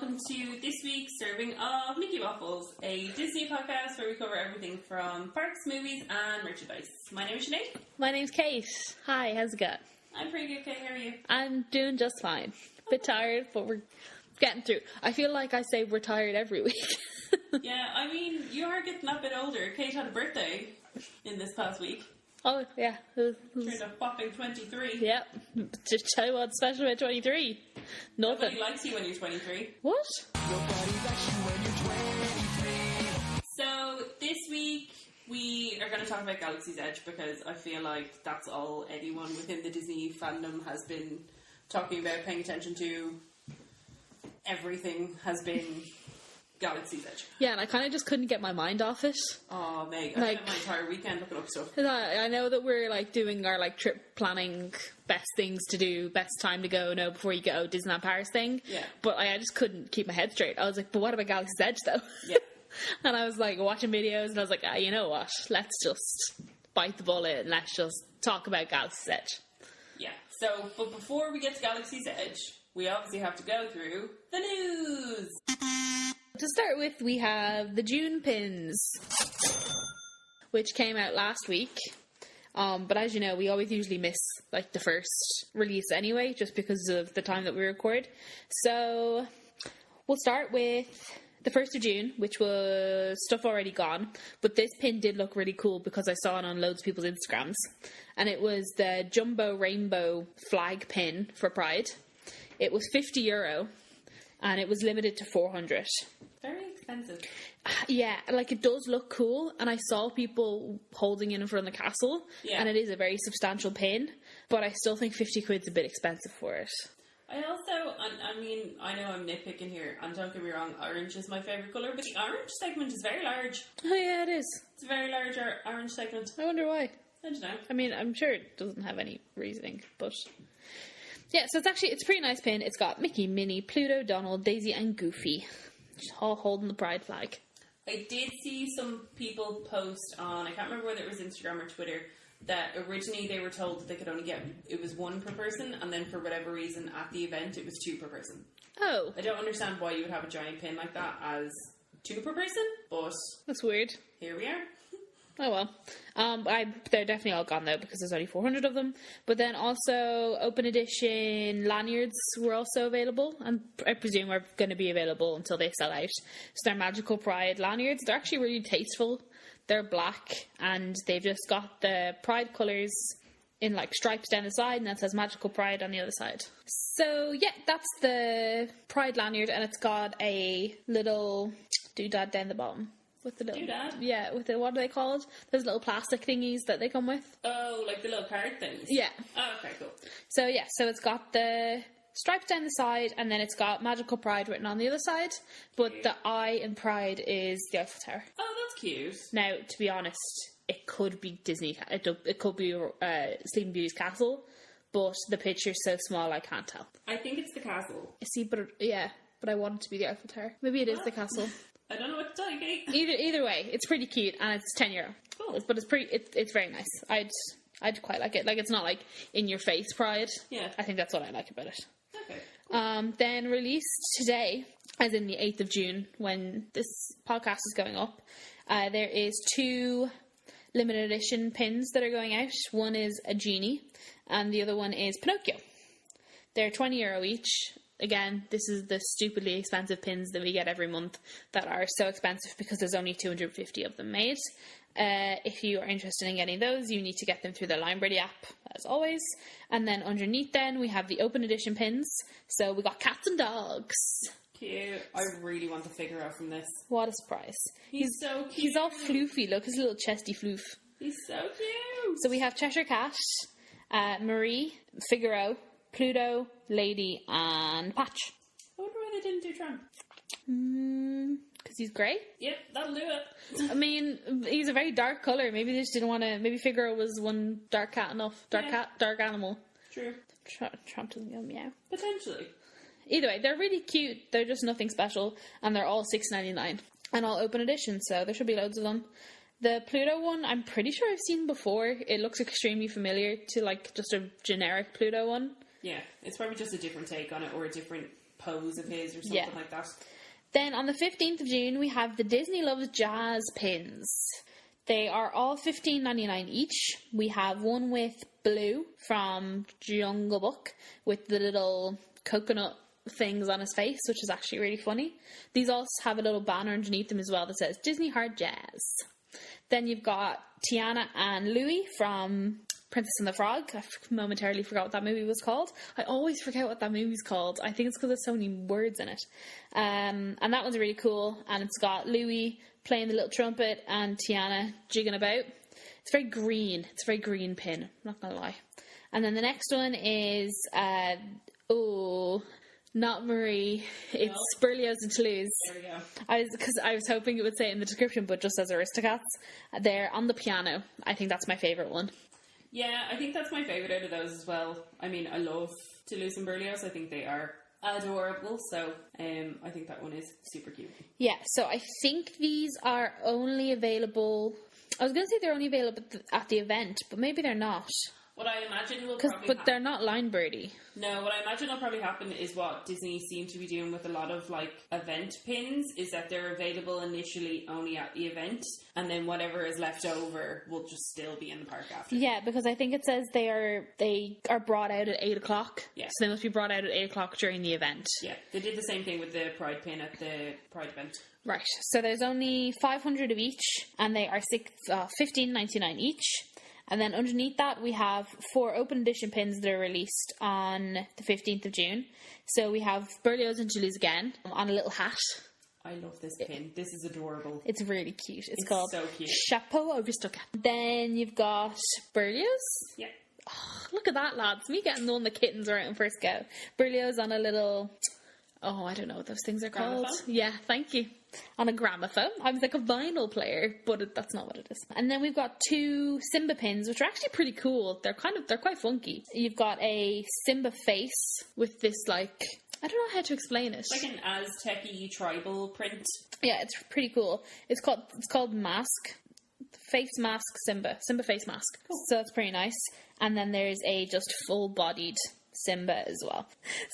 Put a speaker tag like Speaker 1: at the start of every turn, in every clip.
Speaker 1: welcome to this week's serving of Mickey Waffles, a Disney podcast where we cover everything from parks, movies, and merchandise. My name is Sinead.
Speaker 2: My name's Kate. Hi, how's it going?
Speaker 1: I'm pretty good, Kate. How are you?
Speaker 2: I'm doing just fine. Bit tired, but we're getting through. I feel like I say we're tired every week.
Speaker 1: Yeah, I mean, you are getting a bit older. Kate had a birthday in this past week.
Speaker 2: Oh, yeah.
Speaker 1: Turned a whopping 23.
Speaker 2: Yep. Just tell you what's special about 23. Nothing.
Speaker 1: Nobody likes you when you're 23.
Speaker 2: What?
Speaker 3: Nobody likes you when you're 23.
Speaker 1: So, this week, we are going to talk about Galaxy's Edge because I feel like that's all anyone within the Disney fandom has been talking about, paying attention to. Everything has been Galaxy's Edge.
Speaker 2: Yeah, and I kind of just couldn't get my mind off it.
Speaker 1: Oh, mate. I spent my entire weekend looking up stuff.
Speaker 2: I know that we're doing our trip planning, best things to do, best time to go, before you go Disneyland Paris thing.
Speaker 1: Yeah.
Speaker 2: But I just couldn't keep my head straight. I was like, but what about Galaxy's Edge though?
Speaker 1: Yeah.
Speaker 2: And I was watching videos and I was like, you know what? Let's just bite the bullet and let's just talk about Galaxy's Edge.
Speaker 1: Yeah. So, but before we get to Galaxy's Edge, we obviously have to go through the news.
Speaker 2: To start with, we have the June pins, which came out last week. But as you know, we always usually miss the first release anyway, just because of the time that we record. So we'll start with the 1st of June, which was stuff already gone. But this pin did look really cool because I saw it on loads of people's Instagrams. And it was the Jumbo Rainbow flag pin for Pride. It was €50 and it was limited to 400.
Speaker 1: Very expensive.
Speaker 2: Yeah, it does look cool, and I saw people holding it in front of the castle, and it is a very substantial pin, but I still think 50 quid's a bit expensive for it.
Speaker 1: I also, I mean, I know I'm nitpicking here, and don't get me wrong, orange is my favourite colour, but the orange segment is very large.
Speaker 2: Oh yeah, it is.
Speaker 1: It's a very large orange segment.
Speaker 2: I wonder why.
Speaker 1: I don't know.
Speaker 2: I mean, I'm sure it doesn't have any reasoning, but... Yeah, so it's a pretty nice pin. It's got Mickey, Minnie, Pluto, Donald, Daisy, and Goofy, just all holding the Pride flag.
Speaker 1: I did see some people post on, I can't remember whether it was Instagram or Twitter, that originally they were told that they could only get, it was one per person, and then for whatever reason at the event it was two per person.
Speaker 2: Oh.
Speaker 1: I don't understand why you would have a giant pin like that as two per person, but...
Speaker 2: That's weird.
Speaker 1: Here we are.
Speaker 2: Oh well. They're definitely all gone though because there's only 400 of them. But then also open edition lanyards were also available, and I presume are going to be available until they sell out. So they're Magical Pride lanyards. They're actually really tasteful. They're black and they've just got the Pride colours in stripes down the side, and that says Magical Pride on the other side. So yeah, that's the Pride lanyard, and it's got a little doodad down the bottom. With the little,
Speaker 1: doodad?
Speaker 2: Yeah, with the, what are they called? Those little plastic thingies that they come with.
Speaker 1: Oh, like the little card things?
Speaker 2: Yeah.
Speaker 1: Oh, okay, cool.
Speaker 2: So yeah, so it's got the stripes down the side, and then it's got Magical Pride written on the other side, but the I in Pride is the Eiffel Tower.
Speaker 1: Oh, that's cute.
Speaker 2: Now, to be honest, it could be Disney, it could be Sleeping Beauty's castle, but the picture's so small I can't tell.
Speaker 1: I think it's the castle.
Speaker 2: See, but I want it to be the Eiffel Tower. Maybe it is the castle.
Speaker 1: I don't know what to tell you, Kate.
Speaker 2: Either way, it's pretty cute, and it's €10.
Speaker 1: Cool.
Speaker 2: But it's very nice. I'd quite like it. It's not in your face Pride.
Speaker 1: Yeah.
Speaker 2: I think that's what I like about it.
Speaker 1: Okay. Cool.
Speaker 2: Then released today, as in the 8th of June, when this podcast is going up, there is 2 limited edition pins that are going out. One is a genie, and the other one is Pinocchio. They're €20 each. Again, this is the stupidly expensive pins that we get every month that are so expensive because there's only 250 of them made. If you are interested in getting those, you need to get them through the Limeberry app, as always. And then underneath then, we have the open edition pins. So we got cats and dogs.
Speaker 1: Cute. I really want the figure out from this.
Speaker 2: What a surprise.
Speaker 1: He's so cute.
Speaker 2: He's all floofy. Look, his little chesty floof.
Speaker 1: He's so cute.
Speaker 2: So we have Cheshire Cat, Marie, Figaro, Pluto, Lady, and Patch.
Speaker 1: I wonder why they didn't do Trump.
Speaker 2: Because he's grey?
Speaker 1: Yep, that'll do it.
Speaker 2: I mean, he's a very dark colour. Maybe they just didn't want to... Maybe Figaro was one dark cat enough. Dark animal.
Speaker 1: True.
Speaker 2: Trump doesn't go meow.
Speaker 1: Potentially.
Speaker 2: Either way, they're really cute. They're just nothing special. And they're all $6.99. And all open edition, so there should be loads of them. The Pluto one, I'm pretty sure I've seen before. It looks extremely familiar to, just a generic Pluto one.
Speaker 1: Yeah, it's probably just a different take on it, or a different pose of his or something
Speaker 2: Yeah.
Speaker 1: like that.
Speaker 2: Then on the 15th of June, we have the Disney Loves Jazz pins. They are all $15.99 each. We have one with Blue from Jungle Book with the little coconut things on his face, which is actually really funny. These also have a little banner underneath them as well that says Disney Hard Jazz. Then you've got Tiana and Louie from Princess and the Frog. I momentarily forgot what that movie was called. I always forget what that movie's called. I think it's because there's so many words in it. And that one's really cool. And it's got Louie playing the little trumpet and Tiana jigging about. It's very green. It's a very green pin. I'm not going to lie. And then the next one is, not Marie. It's Berlioz and Toulouse.
Speaker 1: There we go.
Speaker 2: I was hoping it would say it in the description, but just as Aristocats. They're on the piano. I think that's my favourite one.
Speaker 1: Yeah, I think that's my favourite out of those as well. I mean, I love Toulouse and Berlioz. I think they are adorable, so I think that one is super cute.
Speaker 2: Yeah, so I think these are only available... I was going to say they're only available at the event, but maybe they're not.
Speaker 1: What I imagine will probably
Speaker 2: But they're not line birdie.
Speaker 1: No, what I imagine will probably happen is what Disney seem to be doing with a lot of like event pins is that they're available initially only at the event, and then whatever is left over will just still be in the park after.
Speaker 2: Yeah, because I think it says they are brought out at 8 o'clock.
Speaker 1: Yeah.
Speaker 2: So they must be brought out at 8 o'clock during the event.
Speaker 1: Yeah, they did the same thing with the Pride pin at the Pride event.
Speaker 2: Right. So there's only 500 of each, and they are $15.99 each. And then underneath that, we have 4 open edition pins that are released on the 15th of June. So we have Berlioz and Toulouse again on a little hat.
Speaker 1: I love this pin. This is adorable.
Speaker 2: It's really cute. It's
Speaker 1: It's
Speaker 2: called
Speaker 1: so cute.
Speaker 2: Chapeau Aristocrat. Then you've got Berlioz.
Speaker 1: Yeah.
Speaker 2: Oh, look at that, lads. Me getting the one the kittens are out in first go. Berlioz on a little... Oh, I don't know what those things are called.
Speaker 1: Gramophone?
Speaker 2: Yeah, thank you. On a gramophone. I was like a vinyl player, but that's not what it is. And then we've got 2 Simba pins, which are actually pretty cool. They're quite funky. You've got a Simba face with this like, I don't know how to explain it.
Speaker 1: It's like an Aztec-y tribal print.
Speaker 2: Yeah, it's pretty cool. It's called Mask. Face mask Simba face mask.
Speaker 1: Cool.
Speaker 2: So that's pretty nice. And then there's a just full-bodied Simba as well.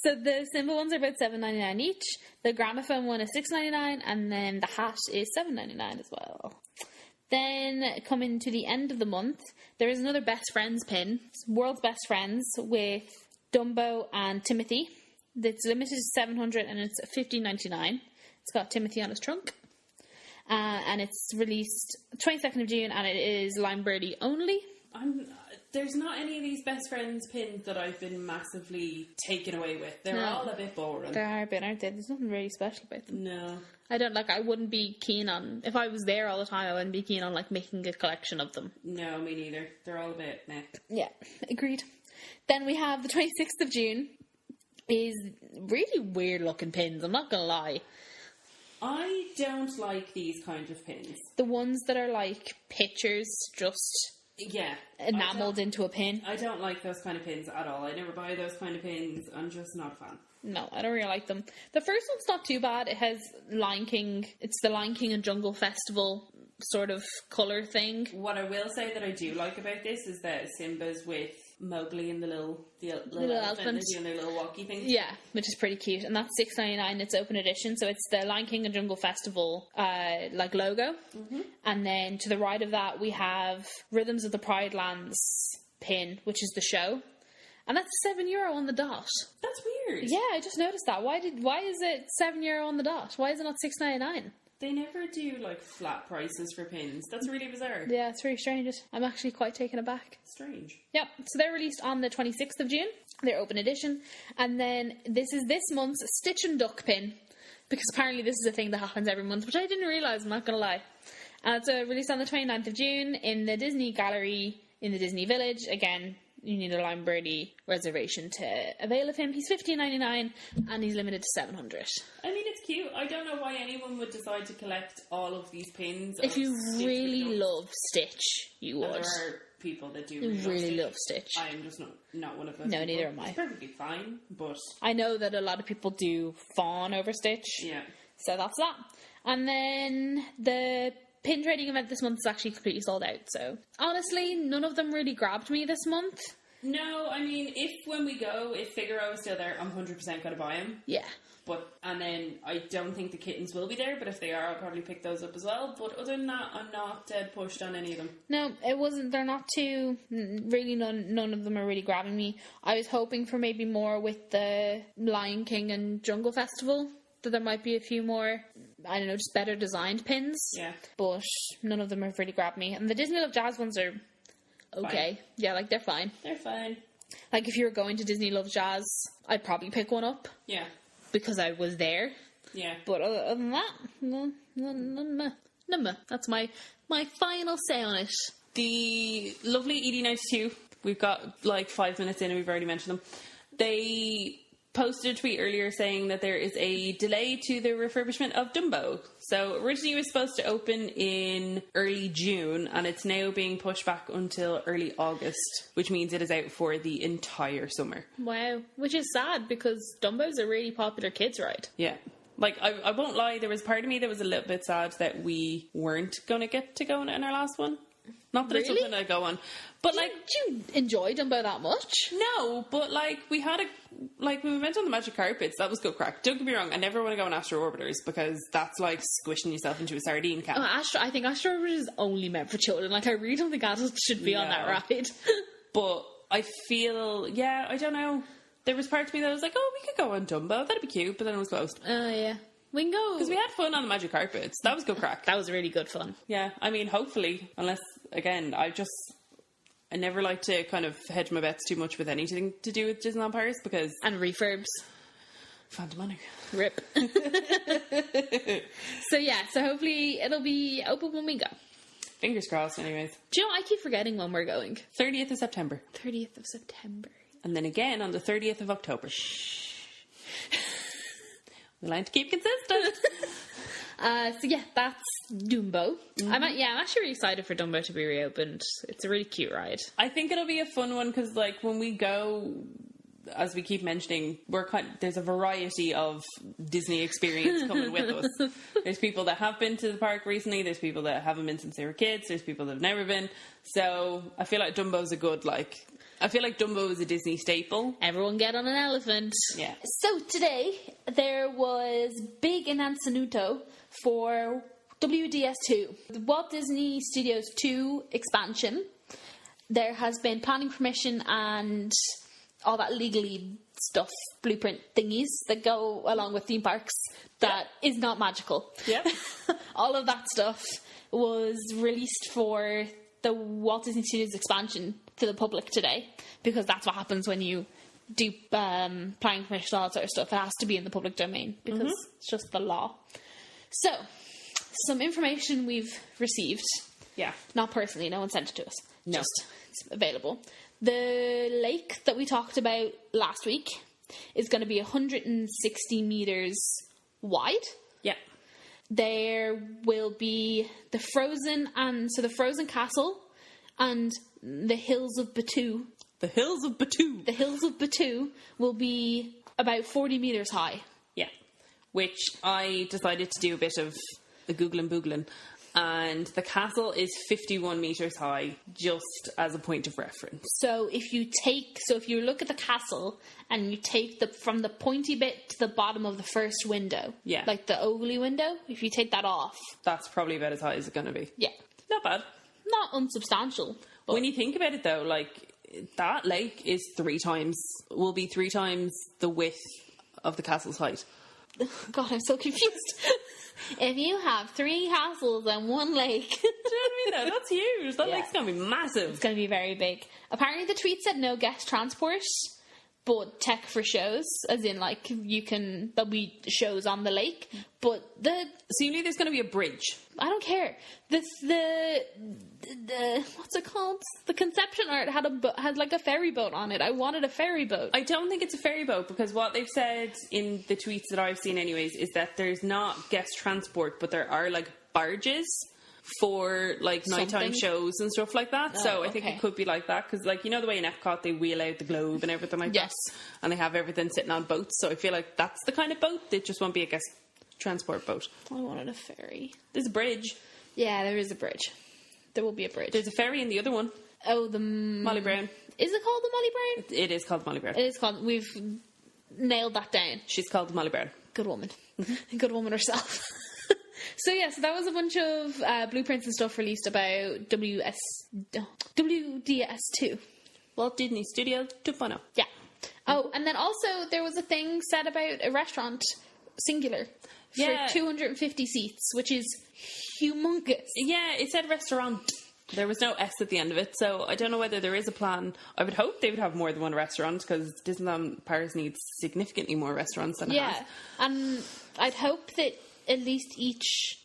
Speaker 2: So the Simba ones are about $7.99 each. The gramophone one is $6.99, and then the hat is $7.99 as well. Then coming to the end of the month, there is another Best Friends pin. It's World's Best Friends with Dumbo and Timothy. It's limited to 700 and it's $15.99. It's got Timothy on his trunk. And it's released 22nd of June, and it is Lime Birdie only.
Speaker 1: There's not any of these Best Friends pins that I've been massively taken away with. They're
Speaker 2: No.
Speaker 1: all a bit boring.
Speaker 2: They are a bit, aren't they? There's nothing really special about them.
Speaker 1: No.
Speaker 2: I wouldn't be keen on, if I was there all the time, I wouldn't be keen on, like, making a collection of them.
Speaker 1: No, me neither. They're all a bit meh.
Speaker 2: Yeah, agreed. Then we have the 26th of June is really weird looking pins, I'm not gonna lie.
Speaker 1: I don't like these kind of pins.
Speaker 2: The ones that are like pictures just
Speaker 1: Yeah.
Speaker 2: enamelled into a pin.
Speaker 1: I don't like those kind of pins at all. I never buy those kind of pins. I'm just not a fan.
Speaker 2: No, I don't really like them. The first one's not too bad. It has Lion King. It's the Lion King and Jungle Festival sort of colour thing.
Speaker 1: What I will say that I do like about this is that Simba's with Mowgli and the little
Speaker 2: Little
Speaker 1: elephant.
Speaker 2: elephant.
Speaker 1: They're doing their little walkie thing.
Speaker 2: Yeah, which is pretty cute. And that's $6.99. It's open edition. So it's the Lion King and Jungle Festival like logo. Mm-hmm. And then to the right of that we have Rhythms of the Pride Lands pin, which is the show. And that's €7 on the dot.
Speaker 1: That's weird.
Speaker 2: Yeah, I just noticed that. Why is it €7 on the dot? Why is it not $6.99?
Speaker 1: They never do like flat prices for pins. That's really bizarre.
Speaker 2: Yeah, it's very strange. I'm actually quite taken aback.
Speaker 1: Strange.
Speaker 2: Yep, so they're released on the 26th of June. They're open edition. And then this is this month's Stitch and Duck pin, because apparently this is a thing that happens every month, which I didn't realise, I'm not going to lie. And it's released on the 29th of June in the Disney Gallery in the Disney Village. Again, you need a Lime Birdie reservation to avail of him. He's $15.99 and he's limited to 700.
Speaker 1: I mean, it's cute. I don't know why anyone would decide to collect all of these pins.
Speaker 2: If
Speaker 1: of
Speaker 2: you
Speaker 1: Stitch
Speaker 2: really
Speaker 1: with ducks.
Speaker 2: love Stitch, you
Speaker 1: And
Speaker 2: would.
Speaker 1: there are people that do
Speaker 2: Really
Speaker 1: love
Speaker 2: love Stitch.
Speaker 1: I am just not one of those.
Speaker 2: No,
Speaker 1: people.
Speaker 2: neither am I.
Speaker 1: It's perfectly fine, but
Speaker 2: I know that a lot of people do fawn over Stitch.
Speaker 1: yeah.
Speaker 2: So that's that. And then the pin trading event this month is actually completely sold out. So honestly, none of them really grabbed me this month.
Speaker 1: No, I mean, if when we go, if Figaro is still there, I'm 100% going to buy him.
Speaker 2: Yeah.
Speaker 1: And then I don't think the kittens will be there, but if they are, I'll probably pick those up as well. But other than that, I'm not dead pushed on any of them.
Speaker 2: No, it wasn't. They're not too. Really, none of them are really grabbing me. I was hoping for maybe more with the Lion King and Jungle Festival. That there might be a few more, I don't know, just better designed pins.
Speaker 1: Yeah.
Speaker 2: But none of them have really grabbed me. And the Disney Love Jazz ones are okay.
Speaker 1: Fine.
Speaker 2: Yeah, like they're fine.
Speaker 1: They're fine.
Speaker 2: Like if you were going to Disney Love Jazz, I'd probably pick one up.
Speaker 1: Yeah.
Speaker 2: Because I was there.
Speaker 1: Yeah.
Speaker 2: But other than that, no. That's my final say on it.
Speaker 1: The lovely ED92, we've got like 5 minutes in and we've already mentioned them. They posted a tweet earlier saying that there is a delay to the refurbishment of Dumbo. So originally it was supposed to open in early June and it's now being pushed back until early August, which means it is out for the entire summer.
Speaker 2: Wow. Which is sad because Dumbo's a really popular kids ride.
Speaker 1: Yeah. Like, I won't lie, there was part of me that was a little bit sad that we weren't going to get to go in our last one. Not that it's
Speaker 2: Really?
Speaker 1: something I go on. But, like...
Speaker 2: Do you enjoy Dumbo that much?
Speaker 1: No, but, like, we had when we went on the magic carpets, that was good crack. Don't get me wrong, I never want to go on Astro Orbiters because that's like squishing yourself into a sardine can.
Speaker 2: I think Astro Orbiter is only meant for children. Like, I really don't think adults should be on that ride.
Speaker 1: But I feel, I don't know. There was part of me that was like, oh, we could go on Dumbo. That'd be cute. But then it was closed.
Speaker 2: Oh, yeah. We can go.
Speaker 1: Because we had fun on the magic carpets. That was good crack.
Speaker 2: That was really good fun.
Speaker 1: Yeah, I mean, hopefully. Unless, again, I never like to kind of hedge my bets too much with anything to do with Disneyland Paris because...
Speaker 2: And refurbs.
Speaker 1: Phantom Money.
Speaker 2: Rip. So hopefully it'll be open when we go.
Speaker 1: Fingers crossed, anyways.
Speaker 2: Do you know, I keep forgetting when we're going.
Speaker 1: 30th of September.
Speaker 2: 30th of September.
Speaker 1: And then again on the 30th of October. We like to keep consistent.
Speaker 2: That's Dumbo. Mm-hmm. I'm actually really excited for Dumbo to be reopened. It's a really cute ride.
Speaker 1: I think it'll be a fun one because, like, when we go, as we keep mentioning, there's a variety of Disney experience coming with us. There's people that have been to the park recently. There's people that haven't been since they were kids. There's people that have never been. So I feel like Dumbo's a good, I feel like Dumbo is a Disney staple.
Speaker 2: Everyone get on an elephant.
Speaker 1: Yeah.
Speaker 2: So today, there was big announcemento for WDS2, the Walt Disney Studios 2 expansion. There has been planning permission and all that legally stuff, blueprint thingies that go along with theme parks that is not magical.
Speaker 1: Yep.
Speaker 2: All of that stuff was released for the Walt Disney Studios expansion to the public today, because that's what happens when you do planning permission, all that sort of stuff. It has to be in the public domain because it's just the law. So, some information we've received.
Speaker 1: Yeah.
Speaker 2: Not personally, no one sent it to us.
Speaker 1: No.
Speaker 2: Just it's available. The lake that we talked about last week is going to be 160 metres wide.
Speaker 1: Yeah.
Speaker 2: There will be the Frozen Castle and the Hills of Batuu.
Speaker 1: The Hills of Batuu.
Speaker 2: The Hills of Batuu will be about 40 metres high.
Speaker 1: Yeah. Which I decided to do a bit of a Googling. And the castle is 51 metres high, just as a point of reference.
Speaker 2: So if you look at the castle and you take from the pointy bit to the bottom of the first window,
Speaker 1: yeah,
Speaker 2: like the ovally window, if you take that off,
Speaker 1: that's probably about as high as it's going to be.
Speaker 2: Yeah.
Speaker 1: Not bad.
Speaker 2: Not unsubstantial. But
Speaker 1: when you think about it though, like, that lake will be three times the width of the castle's height.
Speaker 2: God, I'm so confused. If you have 3 castles and 1 lake.
Speaker 1: Do you know what I mean? That's huge. That lake's going to be massive.
Speaker 2: It's going to be very big. Apparently the tweet said no guest transport, but tech for shows, as in, like, there'll be shows on the lake, but
Speaker 1: seemingly there's going to be a bridge.
Speaker 2: I don't care. The what's it called? The conception art had like a ferry boat on it. I wanted a ferry boat.
Speaker 1: I don't think it's a ferry boat, because what they've said in the tweets that I've seen anyways is that there's not guest transport, but there are, like, barges for, like, nighttime shows and stuff like that. So I think it could be like that, because, like, you know the way in Epcot they wheel out the globe and everything like that, and they have everything sitting on boats. So I feel like that's the kind of boat. It just won't be a guest transport boat.
Speaker 2: I wanted a ferry.
Speaker 1: There's a bridge.
Speaker 2: Yeah, there is a bridge. There will be a bridge.
Speaker 1: There's a ferry in the other one.
Speaker 2: Oh, the
Speaker 1: Molly Brown.
Speaker 2: Is it called the Molly Brown?
Speaker 1: It is called Molly Brown.
Speaker 2: It is called. We've nailed that down.
Speaker 1: She's called Molly Brown.
Speaker 2: Good woman. Good woman herself. So that was a bunch of blueprints and stuff released about WDS2.
Speaker 1: Walt Disney Studios 2.0.
Speaker 2: Yeah. Oh, and then also there was a thing said about a restaurant, singular,
Speaker 1: Yeah.
Speaker 2: for 250 seats, which is humongous.
Speaker 1: Yeah, it said restaurant. There was no S at the end of it, so I don't know whether there is a plan. I would hope they would have more than one restaurant, because Disneyland Paris needs significantly more restaurants than it has.
Speaker 2: Yeah, and I'd hope that at least each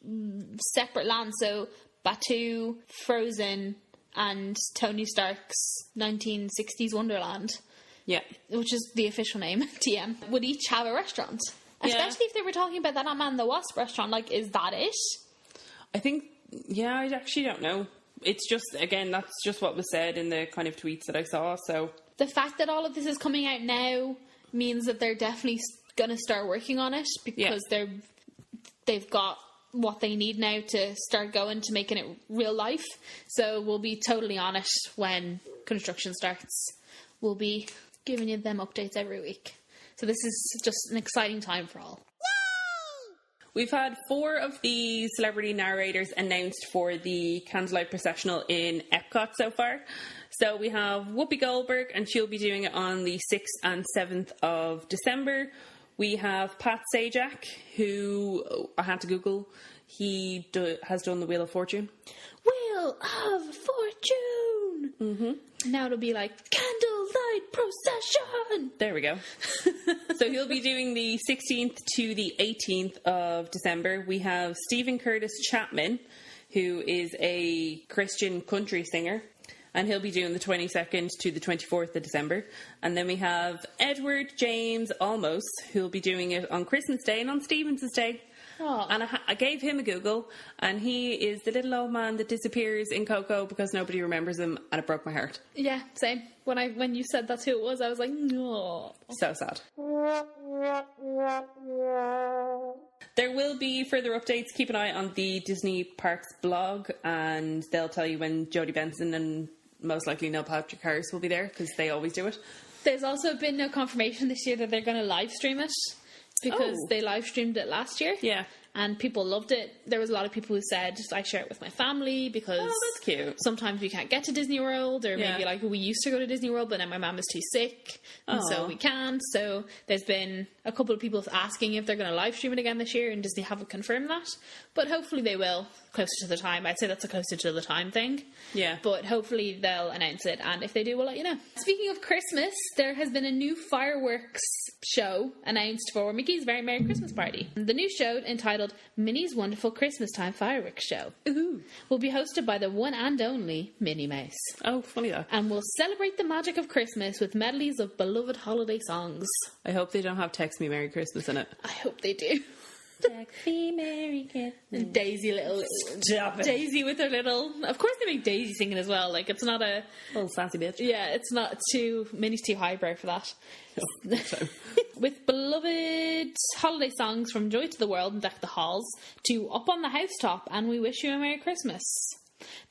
Speaker 2: separate land, so Batuu, Frozen, and Tony Stark's 1960s Wonderland,
Speaker 1: Yeah.
Speaker 2: which is the official name, TM, would each have a restaurant.
Speaker 1: Yeah.
Speaker 2: Especially if they were talking about that Ant-Man and the Wasp restaurant, like, is that it?
Speaker 1: I think, I actually don't know. It's just, again, that's just what was said in the kind of tweets that I saw, so...
Speaker 2: The fact that all of this is coming out now means that they're definitely going to start working on it, because they've got what they need now to start going to making it real life. So we'll be totally on it when construction starts. We'll be giving you them updates every week. So this is just an exciting time for all.
Speaker 1: We've had 4 of the celebrity narrators announced for the Candlelight Processional in Epcot so far. So we have Whoopi Goldberg, and she'll be doing it on the 6th and 7th of December. We have Pat Sajak, who I had to Google. He has done the Wheel of Fortune.
Speaker 2: Wheel of Fortune! Mm-hmm. Now it'll be like Candlelight Procession!
Speaker 1: There we go. So he'll be doing the 16th to the 18th of December. We have Stephen Curtis Chapman, who is a Christian country singer, and he'll be doing the 22nd to the 24th of December. And then we have Edward James Olmos, who'll be doing it on Christmas Day and on Stephen's Day.
Speaker 2: Oh.
Speaker 1: And I gave him a Google, and he is the little old man that disappears in Coco because nobody remembers him, and it broke my heart.
Speaker 2: Yeah, same. When you said that's who it was, I was like, no.
Speaker 1: So sad. There will be further updates. Keep an eye on the Disney Parks blog, and they'll tell you when Jodie Benson and most likely Neil Patrick Harris will be there, because they always do it.
Speaker 2: There's also been no confirmation this year that they're going to live stream it, because they live streamed it last year.
Speaker 1: Yeah.
Speaker 2: And people loved it. There was a lot of people who said, I share it with my family because
Speaker 1: that's cute.
Speaker 2: Sometimes we can't get to Disney World, or maybe like we used to go to Disney World, but now my mum is too sick, and so we can't. So there's been a couple of people asking if they're going to live stream it again this year, and Disney haven't confirmed that. But hopefully they will, closer to the time. I'd say that's a closer to the time thing.
Speaker 1: Yeah.
Speaker 2: But hopefully they'll announce it, and if they do, we'll let you know. Speaking of Christmas, there has been a new fireworks show announced for Mickey's Very Merry Christmas Party. The new show, entitled Minnie's Wonderful Christmas Time Fireworks Show, will be hosted by the one and only Minnie Mouse.
Speaker 1: Oh, funny though.
Speaker 2: And will celebrate the magic of Christmas with medleys of beloved holiday songs.
Speaker 1: I hope they don't have Text Me Merry Christmas in it.
Speaker 2: I hope they do.
Speaker 1: Text Me Merry Christmas.
Speaker 2: And Daisy Daisy with her little... Of course they make Daisy singing as well. Like, it's not a...
Speaker 1: Little sassy bitch.
Speaker 2: Yeah, it's not too... Minnie's too highbrow for that. With beloved holiday songs from Joy to the World and Deck the Halls to Up on the Housetop and We Wish You a Merry Christmas.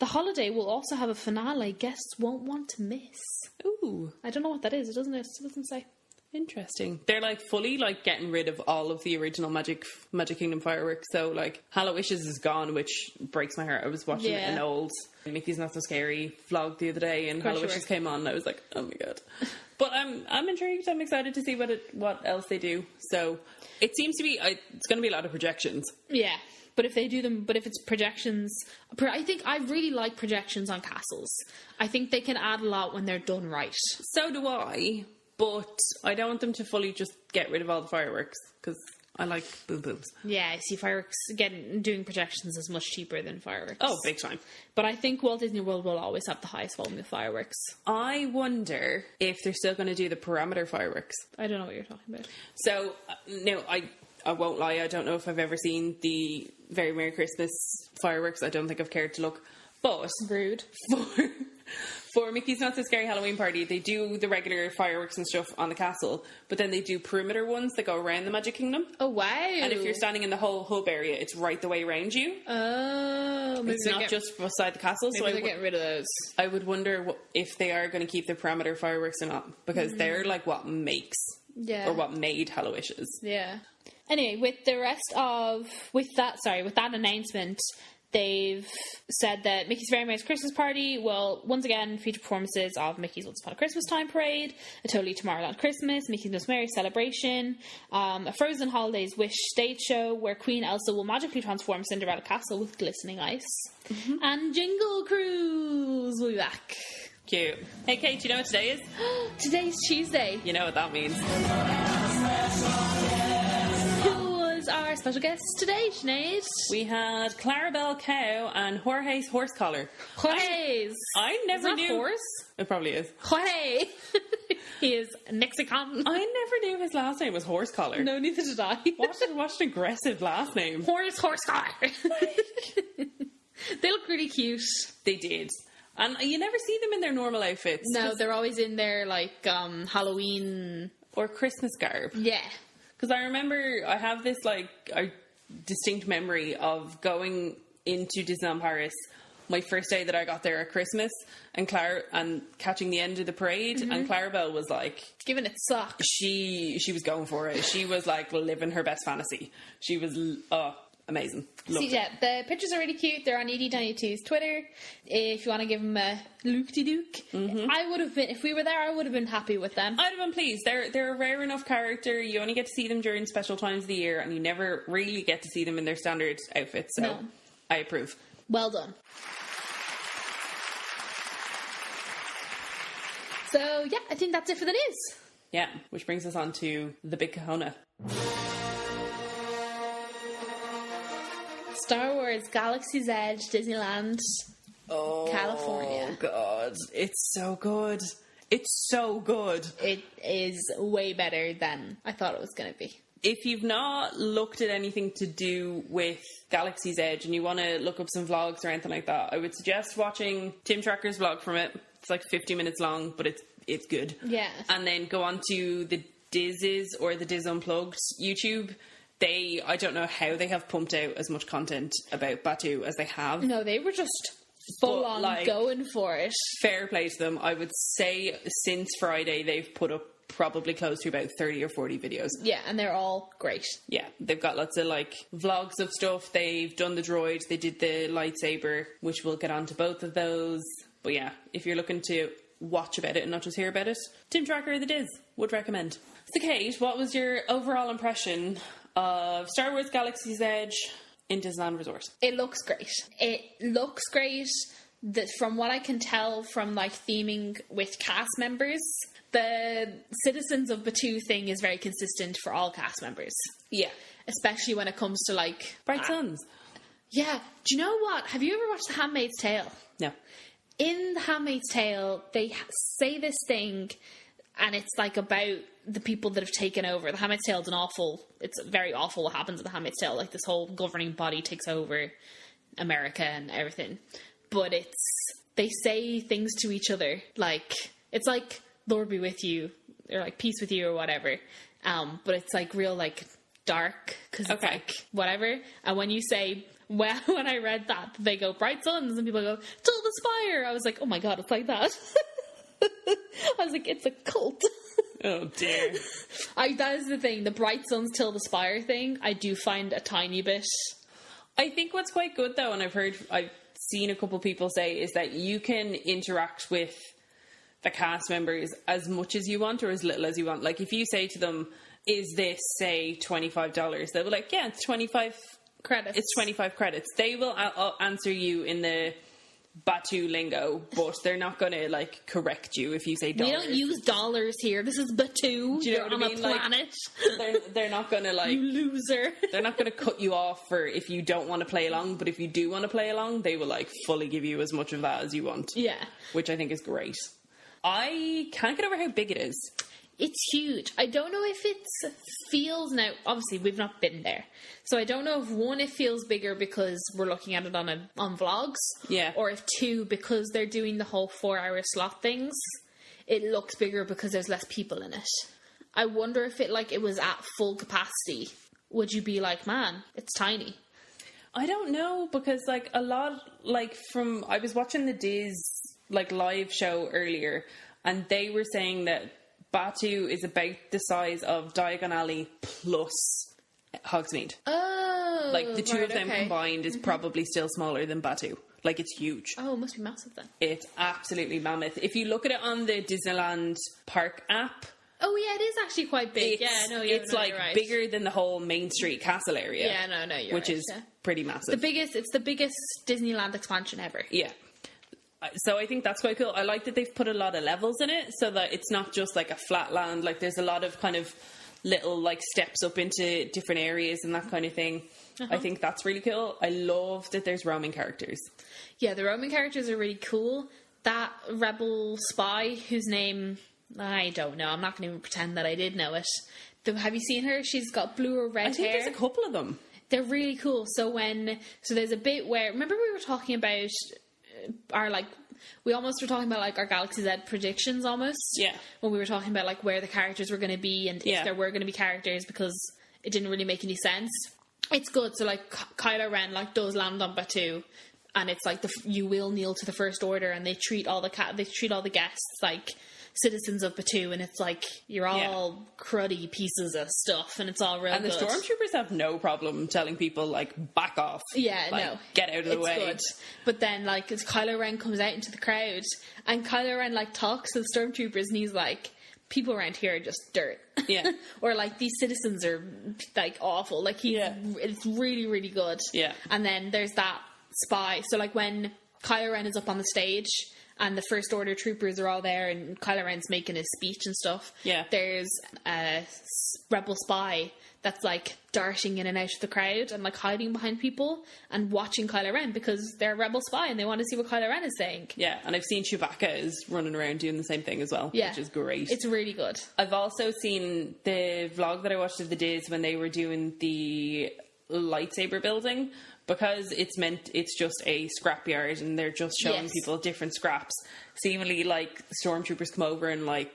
Speaker 2: The holiday will also have a finale guests won't want to miss.
Speaker 1: Ooh.
Speaker 2: I don't know what that is. It doesn't say.
Speaker 1: Interesting. They're like fully like getting rid of all of the original Magic Kingdom fireworks. So like Hallow Wishes is gone, which breaks my heart. I was watching an old Mickey's Not So Scary vlog the other day, and Hallow Wishes came on, and I was like, oh my god. But I'm intrigued. I'm excited to see what else they do. So it seems to be it's going to be a lot of projections.
Speaker 2: Yeah. But if they do them, but if it's projections, I think I really like projections on castles. I think they can add a lot when they're done right.
Speaker 1: So do I. But I don't want them to fully just get rid of all the fireworks, because I like boom booms.
Speaker 2: Yeah, I see fireworks, doing projections is much cheaper than fireworks.
Speaker 1: Oh, big time.
Speaker 2: But I think Walt Disney World will always have the highest volume of fireworks.
Speaker 1: I wonder if they're still going to do the perimeter fireworks.
Speaker 2: I don't know what you're talking about.
Speaker 1: So, no, I won't lie, I don't know if I've ever seen the Very Merry Christmas fireworks. I don't think I've cared to look. But
Speaker 2: rude.
Speaker 1: For Mickey's Not So Scary Halloween Party, they do the regular fireworks and stuff on the castle, but then they do perimeter ones that go around the Magic Kingdom.
Speaker 2: Oh, wow.
Speaker 1: And if you're standing in the whole hub area, it's right the way around you.
Speaker 2: Oh, maybe
Speaker 1: It's not just beside the castle.
Speaker 2: Maybe they're getting rid of those.
Speaker 1: I would wonder if they are going to keep the perimeter fireworks or not, because they're like what makes or what made Hallowishes.
Speaker 2: Yeah. Anyway, with that announcement, they've said that Mickey's Very Merry Christmas Party will once again feature performances of Mickey's Once Upon a Christmas Time Parade, a Totally Tomorrowland Christmas, Mickey's Most Merry Celebration, a Frozen Holidays Wish stage show where Queen Elsa will magically transform Cinderella Castle with glistening ice, and Jingle Cruise will be back.
Speaker 1: Cute. Hey, Kate, do you know what today is?
Speaker 2: Today's Tuesday.
Speaker 1: You know what that means.
Speaker 2: Who was our special guest today, Sinead?
Speaker 1: We had Clarabelle Cow and Jorge's Horse Collar.
Speaker 2: Jorge's.
Speaker 1: I never
Speaker 2: Is that
Speaker 1: knew.
Speaker 2: horse?
Speaker 1: It probably is.
Speaker 2: Jorge. He is Mexican.
Speaker 1: I never knew his last name was Horse Collar.
Speaker 2: No, neither did I.
Speaker 1: What an aggressive last name.
Speaker 2: Horse collar. They look really cute.
Speaker 1: They did. And you never see them in their normal outfits.
Speaker 2: No, they're always in their Halloween
Speaker 1: Or Christmas garb.
Speaker 2: Yeah.
Speaker 1: Because I remember I have this a distinct memory of going into Disneyland Paris my first day that I got there at Christmas and catching the end of the parade, and Clarabelle was like
Speaker 2: Giving it socks.
Speaker 1: she was going for it. She was like living her best fantasy. She was amazing. Loved it.
Speaker 2: Yeah, the pictures are really cute. They're on ED92's Twitter. If you want to give them a look-de-dook. I would have been, if we were there, I would have been happy with them.
Speaker 1: I'd have been pleased. They're a rare enough character. You only get to see them during special times of the year, and you never really get to see them in their standard outfits. So
Speaker 2: No.
Speaker 1: I approve.
Speaker 2: Well done. So, yeah, I think that's it for the news.
Speaker 1: Yeah, which brings us on to the Big Kahuna.
Speaker 2: Star Wars Galaxy's Edge, Disneyland, California.
Speaker 1: Oh, God. It's so good. It's so good.
Speaker 2: It is way better than I thought it was going to be.
Speaker 1: If you've not looked at anything to do with Galaxy's Edge and you want to look up some vlogs or anything like that, I would suggest watching Tim Tracker's vlog from it. It's like 50 minutes long, but it's good.
Speaker 2: Yeah.
Speaker 1: And then go on to the Diz's or the Diz Unplugged YouTube. I don't know how they have pumped out as much content about Batuu as they have.
Speaker 2: No, they were just full on going for it.
Speaker 1: Fair play to them. I would say since Friday they've put up probably close to about 30 or 40 videos.
Speaker 2: Yeah, and they're all great.
Speaker 1: Yeah, they've got lots of vlogs of stuff. They've done the droid. They did the lightsaber, which we'll get on to both of those. But yeah, if you're looking to watch about it and not just hear about it, Tim Tracker or the Diz would recommend. So Kate, what was your overall impression of Star Wars Galaxy's Edge in Disneyland Resort?
Speaker 2: It looks great. It looks great. From what I can tell from theming with cast members, the Citizens of Batuu thing is very consistent for all cast members.
Speaker 1: Yeah.
Speaker 2: Especially when it comes to
Speaker 1: Bright Suns.
Speaker 2: Yeah. Do you know what? Have you ever watched The Handmaid's Tale?
Speaker 1: No.
Speaker 2: In The Handmaid's Tale, they say this thing, and it's about the people that have taken over. The Handmaid's Tale is it's very awful what happens in The Handmaid's Tale. This whole governing body takes over America and everything. But they say things to each other, it's Lord be with you, or peace with you, or whatever. But it's real dark, because it's whatever. And when you say, well, when I read that, they go bright suns, and people go, till the spire. I was like, oh my god, it's like that. I was like, it's a cult.
Speaker 1: Oh dear.
Speaker 2: That is the thing, the bright suns till the spire thing, I do find a tiny bit.
Speaker 1: I think what's quite good though, and I've seen a couple people say, is that you can interact with the cast members as much as you want or as little as you want. If you say to them, is this, say, $25? They'll be like, yeah, it's 25
Speaker 2: credits.
Speaker 1: It's 25 credits. They will answer you in the Batuu lingo, but they're not going to correct you if you say dollars.
Speaker 2: We don't use dollars here. This is Batuu.
Speaker 1: Do you know
Speaker 2: You're
Speaker 1: what I
Speaker 2: on
Speaker 1: mean?
Speaker 2: a planet.
Speaker 1: They're not going to
Speaker 2: you loser.
Speaker 1: They're not going to cut you off for if you don't want to play along, but if you do want to play along, they will fully give you as much of that as you want.
Speaker 2: Yeah.
Speaker 1: Which I think is great. I can't get over how big it is.
Speaker 2: It's huge. I don't know if it feels now. Obviously, we've not been there, so I don't know if one, it feels bigger because we're looking at it on vlogs,
Speaker 1: Yeah.
Speaker 2: or if two, because they're doing the whole 4-hour slot things, it looks bigger because there's less people in it. I wonder if it was at full capacity, would you be like, man, it's tiny?
Speaker 1: I don't know, because a lot, I was watching the Diz live show earlier, and they were saying that Batuu is about the size of Diagon Alley plus Hogsmeade.
Speaker 2: Oh,
Speaker 1: The two of them combined is probably still smaller than Batuu. It's huge.
Speaker 2: Oh, it must be massive then.
Speaker 1: It's absolutely mammoth. If you look at it on the Disneyland Park app,
Speaker 2: oh yeah, it is actually quite big.
Speaker 1: It's
Speaker 2: you're right.
Speaker 1: bigger than the whole Main Street Castle area.
Speaker 2: Yeah, no, you're
Speaker 1: which
Speaker 2: right,
Speaker 1: is pretty massive.
Speaker 2: It's the biggest Disneyland expansion ever.
Speaker 1: Yeah. So I think that's quite cool. I like that they've put a lot of levels in it, so that it's not just a flat land. There's a lot of kind of little steps up into different areas and that kind of thing. I think that's really cool. I love that there's roaming characters.
Speaker 2: Yeah, the roaming characters are really cool. That rebel spy, whose name I don't know, I'm not going to even pretend that I did know it. Have you seen her? She's got blue or red hair.
Speaker 1: I think there's a couple of them.
Speaker 2: They're really cool. So there's a bit where, remember we were talking about we almost were talking about our Galaxy Z predictions almost.
Speaker 1: Yeah.
Speaker 2: When we were talking about where the characters were going to be and if there were going to be characters, because it didn't really make any sense. It's good. So Kylo Ren does land on Batuu, and it's you will kneel to the First Order, and they treat all the guests like citizens of Batuu, and it's you're all cruddy pieces of stuff, and it's all real. And
Speaker 1: the stormtroopers have no problem telling people back off.
Speaker 2: Yeah, no,
Speaker 1: get out of the way.
Speaker 2: Good. But then as Kylo Ren comes out into the crowd, and Kylo Ren talks to the stormtroopers, and he's like, people around here are just dirt.
Speaker 1: Yeah.
Speaker 2: Or these citizens are awful. It's really, really good.
Speaker 1: Yeah.
Speaker 2: And then there's that spy. So when Kylo Ren is up on the stage and the First Order troopers are all there and Kylo Ren's making his speech and stuff.
Speaker 1: Yeah.
Speaker 2: There's a rebel spy that's darting in and out of the crowd and hiding behind people and watching Kylo Ren because they're a rebel spy and they want to see what Kylo Ren is saying.
Speaker 1: Yeah, and I've seen Chewbacca is running around doing the same thing as well, which is great.
Speaker 2: It's really good.
Speaker 1: I've also seen the vlog that I watched of the Diz when they were doing the lightsaber building, because it's just a scrapyard and they're just showing people different scraps. Seemingly stormtroopers come over and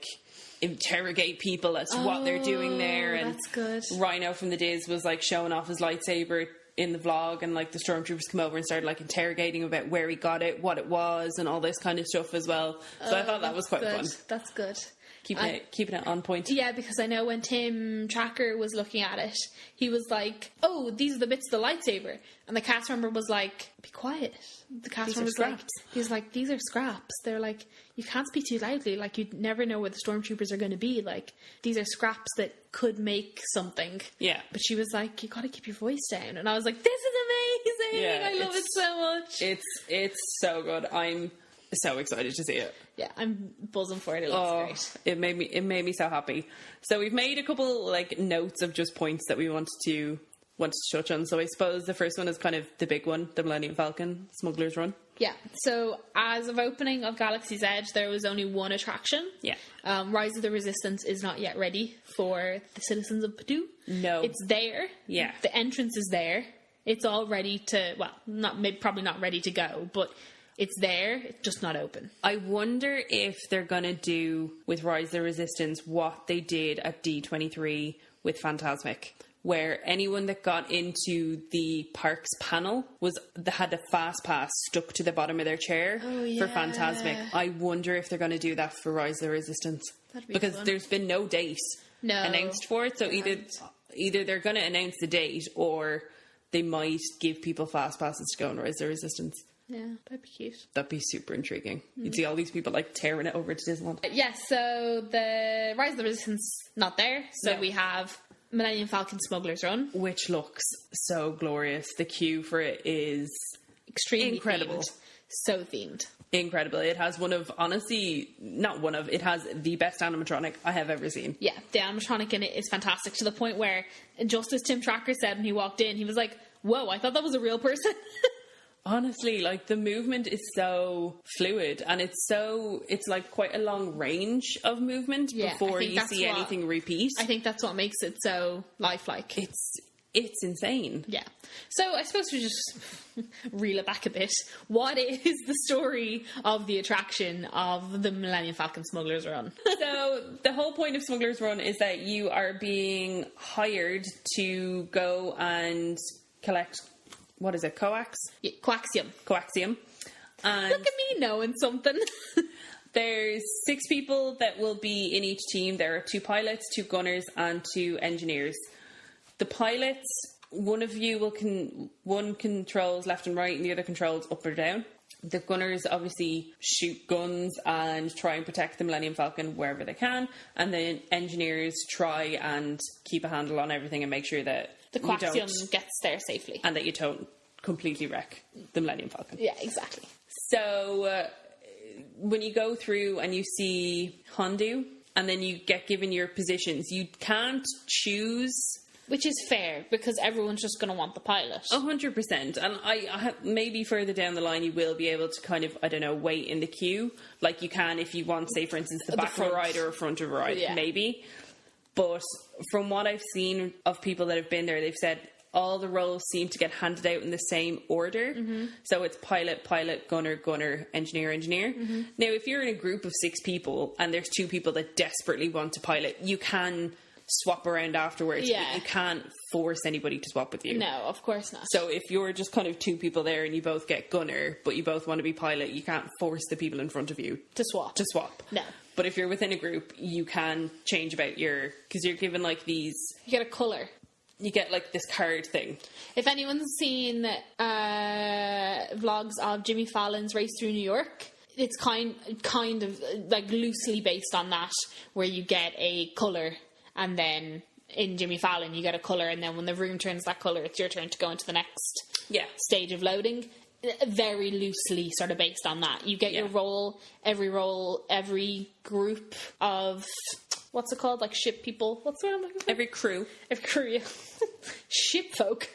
Speaker 1: interrogate people as to what they're doing there, and
Speaker 2: that's good.
Speaker 1: Rhino from the Diz was showing off his lightsaber in the vlog, and the stormtroopers come over and started interrogating about where he got it, what it was, and all this kind of stuff as well. So I thought that was quite fun.
Speaker 2: That's good.
Speaker 1: Keeping it on point.
Speaker 2: Yeah, because I know when Tim Tracker was looking at it, he was like, "Oh, these are the bits of the lightsaber," and the cast member was like, "Be quiet." The cast member was like, "These are scraps. They're you can't speak too loudly. You never know where the stormtroopers are going to be. These are scraps that could make something."
Speaker 1: Yeah.
Speaker 2: But she was like, "You got to keep your voice down," and I was like, "This is amazing!
Speaker 1: Yeah,
Speaker 2: I love it so much.
Speaker 1: It's so good. I'm so excited to see it.
Speaker 2: Yeah, I'm buzzing for it. It looks great.
Speaker 1: It made me so happy. So we've made a couple notes of just points that we wanted to touch on. So I suppose the first one is kind of the big one, the Millennium Falcon Smuggler's Run.
Speaker 2: Yeah. So as of opening of Galaxy's Edge, there was only one attraction.
Speaker 1: Yeah.
Speaker 2: Rise of the Resistance is not yet ready for the citizens of Batuu.
Speaker 1: No.
Speaker 2: It's there.
Speaker 1: Yeah.
Speaker 2: The entrance is there. It's all ready to, probably not ready to go, but it's there, it's just not open.
Speaker 1: I wonder if they're going to do with Rise of the Resistance what they did at D23 with Fantasmic, where anyone that got into the parks panel had a fast pass stuck to the bottom of their chair for Fantasmic. I wonder if they're going to do that for Rise of the Resistance.
Speaker 2: That'd be
Speaker 1: because
Speaker 2: fun.
Speaker 1: There's been no date announced for it, so either they're going to announce the date or they might give people fast passes to go on Rise of the Resistance.
Speaker 2: Yeah, that'd be cute.
Speaker 1: That'd be super intriguing. You'd see all these people tearing it over to Disneyland.
Speaker 2: Yes, so the Rise of the Resistance not there. So we have Millennium Falcon Smuggler's Run,
Speaker 1: which looks so glorious. The queue for it is
Speaker 2: extremely
Speaker 1: incredible.
Speaker 2: Themed. So themed.
Speaker 1: Incredible. It has it has the best animatronic I have ever seen.
Speaker 2: Yeah, the animatronic in it is fantastic, to the point where, just as Tim Tracker said when he walked in, he was like, "Whoa, I thought that was a real person."
Speaker 1: Honestly, like, the movement is so fluid, and it's like quite a long range of movement
Speaker 2: Yeah, I
Speaker 1: before
Speaker 2: think
Speaker 1: you
Speaker 2: that's
Speaker 1: see
Speaker 2: what-
Speaker 1: anything repeat.
Speaker 2: I think that's what makes it so lifelike.
Speaker 1: It's insane.
Speaker 2: Yeah. So I suppose we just reel it back a bit. What is the story of the attraction of the Millennium Falcon Smugglers Run?
Speaker 1: So the whole point of Smuggler's Run is that you are being hired to go and collect, what is it,
Speaker 2: Coaxium.
Speaker 1: coaxium. And
Speaker 2: Look at me knowing something.
Speaker 1: there's 6 people that will be in each team. There are 2 pilots, 2 gunners, and 2 engineers. The pilots, one controls left and right, and the other controls up or down. The gunners obviously shoot guns and try and protect the Millennium Falcon wherever they can, and then engineers try and keep a handle on everything and make sure that
Speaker 2: The
Speaker 1: you
Speaker 2: Coaxium
Speaker 1: don't,
Speaker 2: gets there safely.
Speaker 1: and that you don't completely wreck the Millennium Falcon.
Speaker 2: Yeah, exactly.
Speaker 1: So when you go through and you see Hondu, and then you get given your positions, you can't choose.
Speaker 2: Which is fair, because everyone's just going to want the pilot.
Speaker 1: 100%. And maybe further down the line you will be able to kind of, I don't know, wait in the queue. Like you can if you want, say, for instance, the back of a
Speaker 2: front.
Speaker 1: ride or a front of a ride,
Speaker 2: Yeah.
Speaker 1: maybe. But from what I've seen of people that have been there, they've said all the roles seem to get handed out in the same order.
Speaker 2: Mm-hmm.
Speaker 1: So it's pilot, gunner, engineer.
Speaker 2: Mm-hmm.
Speaker 1: Now, if you're in a group of 6 people and there's 2 people that desperately want to pilot, you can swap around afterwards.
Speaker 2: Yeah.
Speaker 1: But you can't force anybody to swap with you.
Speaker 2: No, of course not.
Speaker 1: So if you're just kind of 2 people there and you both get gunner, but you both want to be pilot, you can't force the people in front of you
Speaker 2: to swap.
Speaker 1: to swap.
Speaker 2: No.
Speaker 1: But if you're within a group, you can change about because you're given like these,
Speaker 2: You get a colour.
Speaker 1: you get like this card thing.
Speaker 2: If anyone's seen vlogs of Jimmy Fallon's Race Through New York, it's kind of like loosely based on that, where you get a colour, and then in Jimmy Fallon you get a colour, and then when the room turns that colour, it's your turn to go into the next stage of loading. Very loosely sort of based on that. You get your role, every group of, what's it called? Like ship people. What's the word I'm looking for?
Speaker 1: Every crew.
Speaker 2: Every crew. Ship folk.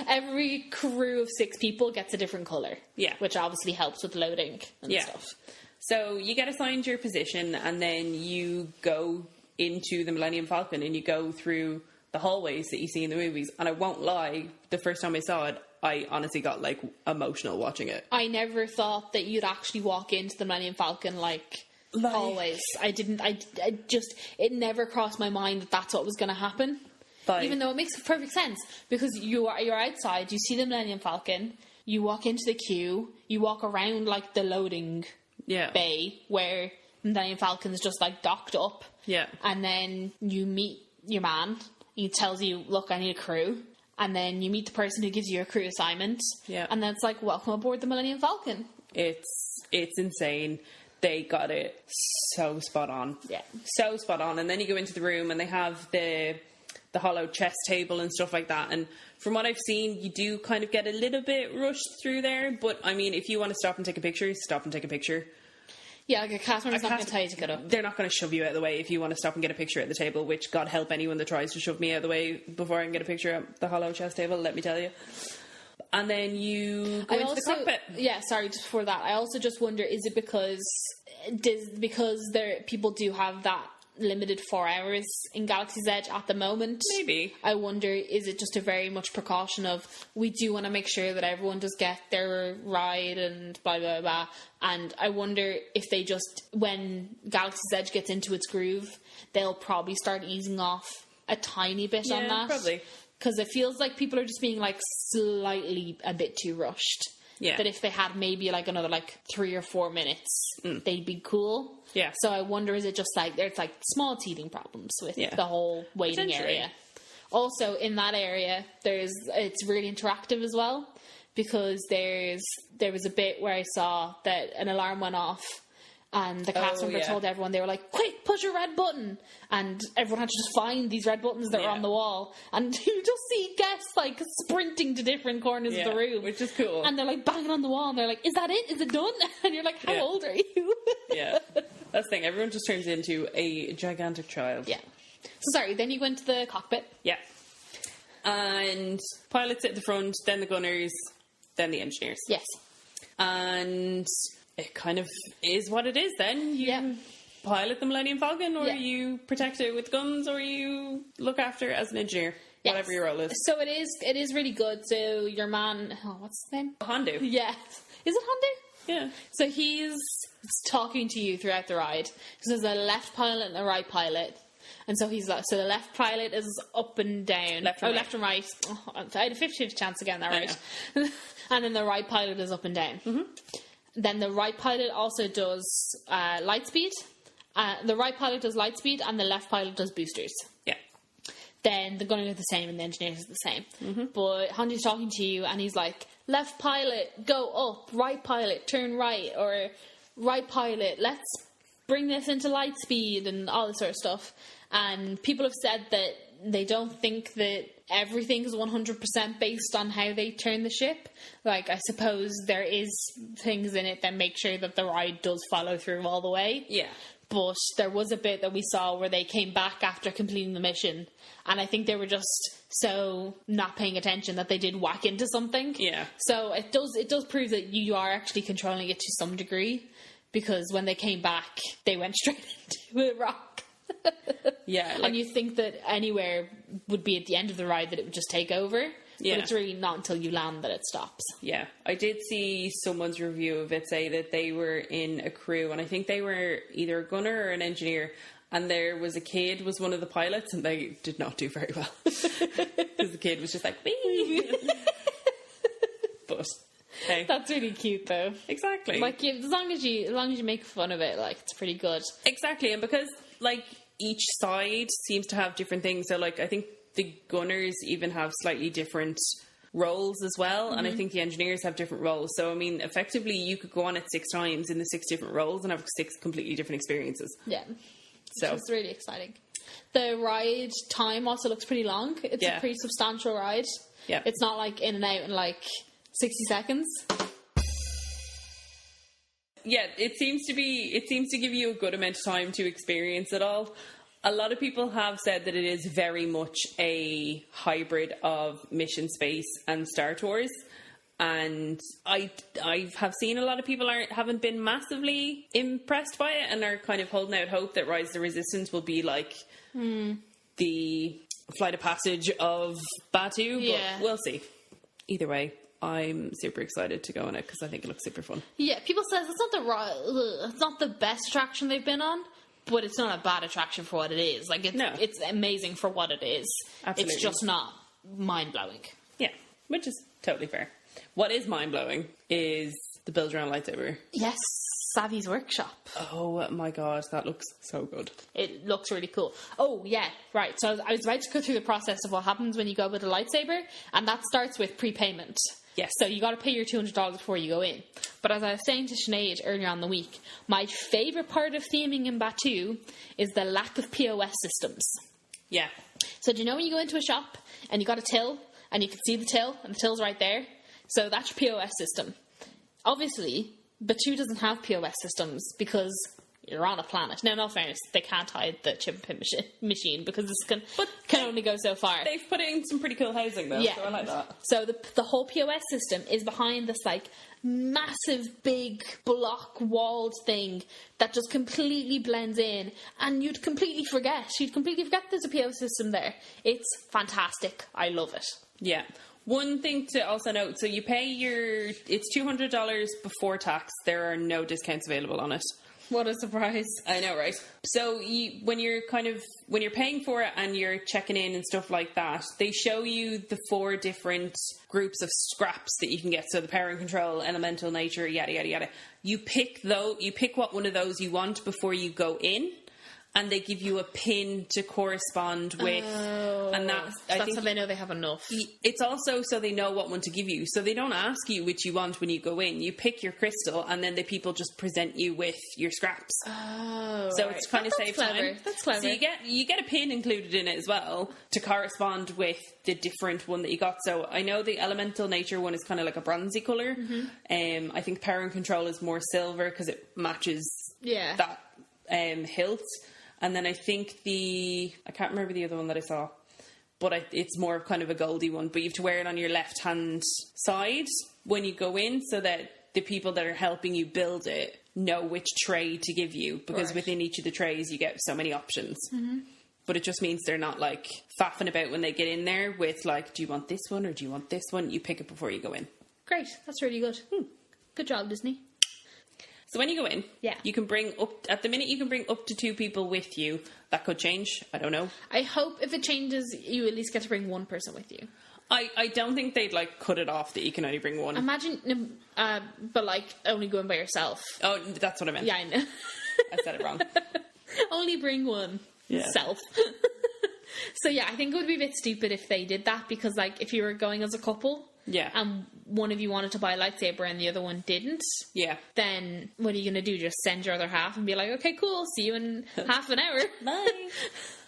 Speaker 2: Every crew of 6 people gets a different colour.
Speaker 1: Yeah.
Speaker 2: Which obviously helps with loading and stuff.
Speaker 1: So you get assigned your position, and then you go into the Millennium Falcon and you go through the hallways that you see in the movies. And I won't lie, the first time I saw it, I honestly got like emotional watching it.
Speaker 2: I never thought that you'd actually walk into the Millennium Falcon like hallways. I didn't. I just, it never crossed my mind that that's what was going to happen. Even though it makes perfect sense, because you're outside, you see the Millennium Falcon, you walk into the queue, you walk around like the loading bay where the Millennium Falcon's just like docked up.
Speaker 1: Yeah.
Speaker 2: And then you meet your man. He tells you, look, I need a crew. And then you meet the person who gives you a crew assignment.
Speaker 1: Yeah.
Speaker 2: And then it's like, welcome aboard the Millennium Falcon.
Speaker 1: It's insane. They got it so spot on.
Speaker 2: Yeah.
Speaker 1: So spot on. And then you go into the room and they have the hollow chess table and stuff like that. And from what I've seen, you do kind of get a little bit rushed through there. But, I mean, if you want to stop and take a picture, stop and take a picture.
Speaker 2: Yeah, like a cast member's not going to tell you to get up.
Speaker 1: They're not going to shove you out of the way if you want to stop and get a picture at the table, which God help anyone that tries to shove me out of the way before I can get a picture at the hollow chess table, let me tell you. And then you go into the cockpit.
Speaker 2: Yeah, sorry, just before that, I also just wonder, is it because people do have that limited 4 hours in Galaxy's Edge at the moment?
Speaker 1: Maybe.
Speaker 2: I wonder, is it just a very much precaution of, we do want to make sure that everyone does get their ride and blah, blah, blah. And I wonder if they just, when Galaxy's Edge gets into its groove, they'll probably start easing off a tiny bit on that.
Speaker 1: Probably.
Speaker 2: Because it feels like people are just being like slightly a bit too rushed.
Speaker 1: Yeah.
Speaker 2: That if they had maybe like another like 3 or 4 minutes, they'd be cool.
Speaker 1: Yeah.
Speaker 2: So I wonder, is it just like there's like small teething problems with the whole waiting area? Also, in that area, it's really interactive as well, because there was a bit where I saw that an alarm went off, and the cast member told everyone, they were like, quick, push your red button, and everyone had to just find these red buttons that were on the wall, and you just see guests like sprinting to different corners of the room,
Speaker 1: which is cool,
Speaker 2: and they're like banging on the wall, and they're like, is that it? Is it done? And you're like, how old are you?
Speaker 1: Yeah, that's the thing, everyone just turns into a gigantic child.
Speaker 2: Yeah. So sorry, then you go into the cockpit.
Speaker 1: Yeah. And pilots at the front, then the gunners, than the engineers.
Speaker 2: Yes.
Speaker 1: And it kind of is what it is then. You pilot the Millennium Falcon, or you protect it with guns, or you look after it as an engineer.
Speaker 2: Yes.
Speaker 1: Whatever your role is.
Speaker 2: So it is really good. So your man, what's his name?
Speaker 1: Hondo.
Speaker 2: Yeah. Is it Hondo?
Speaker 1: Yeah.
Speaker 2: So he's talking to you throughout the ride. So there's a left pilot and a right pilot. And so he's like, so the left pilot is up and down.
Speaker 1: Left and right.
Speaker 2: Oh, I had a 50-50 chance of getting that right. And then the right pilot is up and down. Mm-hmm. Then the right pilot also does light speed. The right pilot does light speed, and the left pilot does boosters.
Speaker 1: Yeah.
Speaker 2: Then the gunner is the same and the engineers is the same. Mm-hmm. But Honda's talking to you and he's like, left pilot, go up, right pilot, turn right, or right pilot, let's bring this into light speed, and all this sort of stuff. And people have said that they don't think that everything is 100% based on how they turn the ship. Like, I suppose there is things in it that make sure that the ride does follow through all the way.
Speaker 1: Yeah.
Speaker 2: But there was a bit that we saw where they came back after completing the mission, and I think they were just so not paying attention that they did whack into something.
Speaker 1: Yeah.
Speaker 2: So it does prove that you are actually controlling it to some degree, because when they came back, they went straight into a rock.
Speaker 1: Yeah.
Speaker 2: And you think that anywhere would be at the end of the ride that it would just take over.
Speaker 1: Yeah.
Speaker 2: But it's really not until you land that it stops.
Speaker 1: Yeah, I did see someone's review of it say that they were in a crew, and I think they were either a gunner or an engineer, and there was a kid was one of the pilots, and they did not do very well. Because the kid was just like, wee! But, hey.
Speaker 2: That's really cute, though.
Speaker 1: Exactly.
Speaker 2: Like, as long as you make fun of it, like, it's pretty good.
Speaker 1: Exactly, and because, like, each side seems to have different things, so, like, I think the gunners even have slightly different roles as well, and I think the engineers have different roles. So, I mean, effectively, you could go on it 6 times in the 6 different roles and have 6 completely different experiences.
Speaker 2: Yeah.
Speaker 1: So
Speaker 2: it's really exciting. The ride time also looks pretty long. It's a pretty substantial ride.
Speaker 1: Yeah.
Speaker 2: It's not like in and out in like 60 seconds.
Speaker 1: Yeah, it seems to give you a good amount of time to experience it all. A lot of people have said that it is very much a hybrid of Mission Space and Star Tours. And I have seen a lot of people haven't been massively impressed by it and are kind of holding out hope that Rise of the Resistance will be like the Flight of Passage of Batuu.
Speaker 2: Yeah.
Speaker 1: But we'll see. Either way, I'm super excited to go on it because I think it looks super fun.
Speaker 2: Yeah, people say it's not the best attraction they've been on, but it's not a bad attraction for what it is. Like, it's amazing for what it is.
Speaker 1: Absolutely.
Speaker 2: It's just not mind-blowing.
Speaker 1: Yeah, which is totally fair. What is mind-blowing is the build-around lightsaber.
Speaker 2: Yes, Savvy's Workshop.
Speaker 1: Oh my god, that looks so good.
Speaker 2: It looks really cool. Oh, yeah, right. So I was about to go through the process of what happens when you go with a lightsaber, and that starts with prepayment.
Speaker 1: Yes.
Speaker 2: So you got to pay your $200 before you go in. But as I was saying to Sinead earlier on the week, my favourite part of theming in Batuu is the lack of POS systems.
Speaker 1: Yeah.
Speaker 2: So do you know when you go into a shop and you got a till and you can see the till and the till's right there? So that's your POS system. Obviously, Batuu doesn't have POS systems because you're on a planet. Now, in all fairness, they can't hide the chip and pin machine because this can only go so far.
Speaker 1: They've put in some pretty cool housing, though.
Speaker 2: Yeah.
Speaker 1: So I like that.
Speaker 2: So the whole POS system is behind this, like, massive, big, block-walled thing that just completely blends in, and you'd completely forget. You'd completely forget there's a POS system there. It's fantastic. I love it.
Speaker 1: Yeah. One thing to also note, so you pay it's $200 before tax. There are no discounts available on it.
Speaker 2: What a surprise.
Speaker 1: I know, right? So when you're paying for it and you're checking in and stuff like that, they show you the 4 different groups of scraps that you can get. So the power and control, elemental, nature, yada, yada, yada. You pick what one of those you want before you go in, and they give you a pin to correspond with. And that's
Speaker 2: how they know they have enough.
Speaker 1: It's also so they know what one to give you. So they don't ask you which you want when you go in. You pick your crystal, and then the people just present you with your scraps.
Speaker 2: Oh,
Speaker 1: so it's kind of saves time.
Speaker 2: That's clever.
Speaker 1: So you get a pin included in it as well to correspond with the different one that you got. So I know the elemental nature one is kind of like a bronzy colour. I think power and control is more silver because it matches that hilt. And then I think I can't remember the other one that I saw, but it's more of kind of a goldy one. But you have to wear it on your left-hand side when you go in so that the people that are helping you build it know which tray to give you, because within each of the trays you get so many options. But it just means they're not like faffing about when they get in there with like, do you want this one or do you want this one? You pick it before you go in.
Speaker 2: Great, that's really good. Good job, Disney.
Speaker 1: So when you go in, you can bring up, at the minute you can bring up to 2 people with you. That could change, I don't know.
Speaker 2: I hope if it changes, you at least get to bring one person with you.
Speaker 1: I don't think they'd like cut it off that you can only bring one.
Speaker 2: Imagine, but like only going by yourself.
Speaker 1: Oh, that's what I meant.
Speaker 2: Yeah, I know.
Speaker 1: I said it wrong.
Speaker 2: Only bring one.
Speaker 1: Yeah.
Speaker 2: Self. So yeah, I think it would be a bit stupid if they did that, because like if you were going as a couple, and one of you wanted to buy a lightsaber and the other one didn't, then what are you going to do? Just send your other half and be like, okay, cool, see you in half an hour.
Speaker 1: Bye.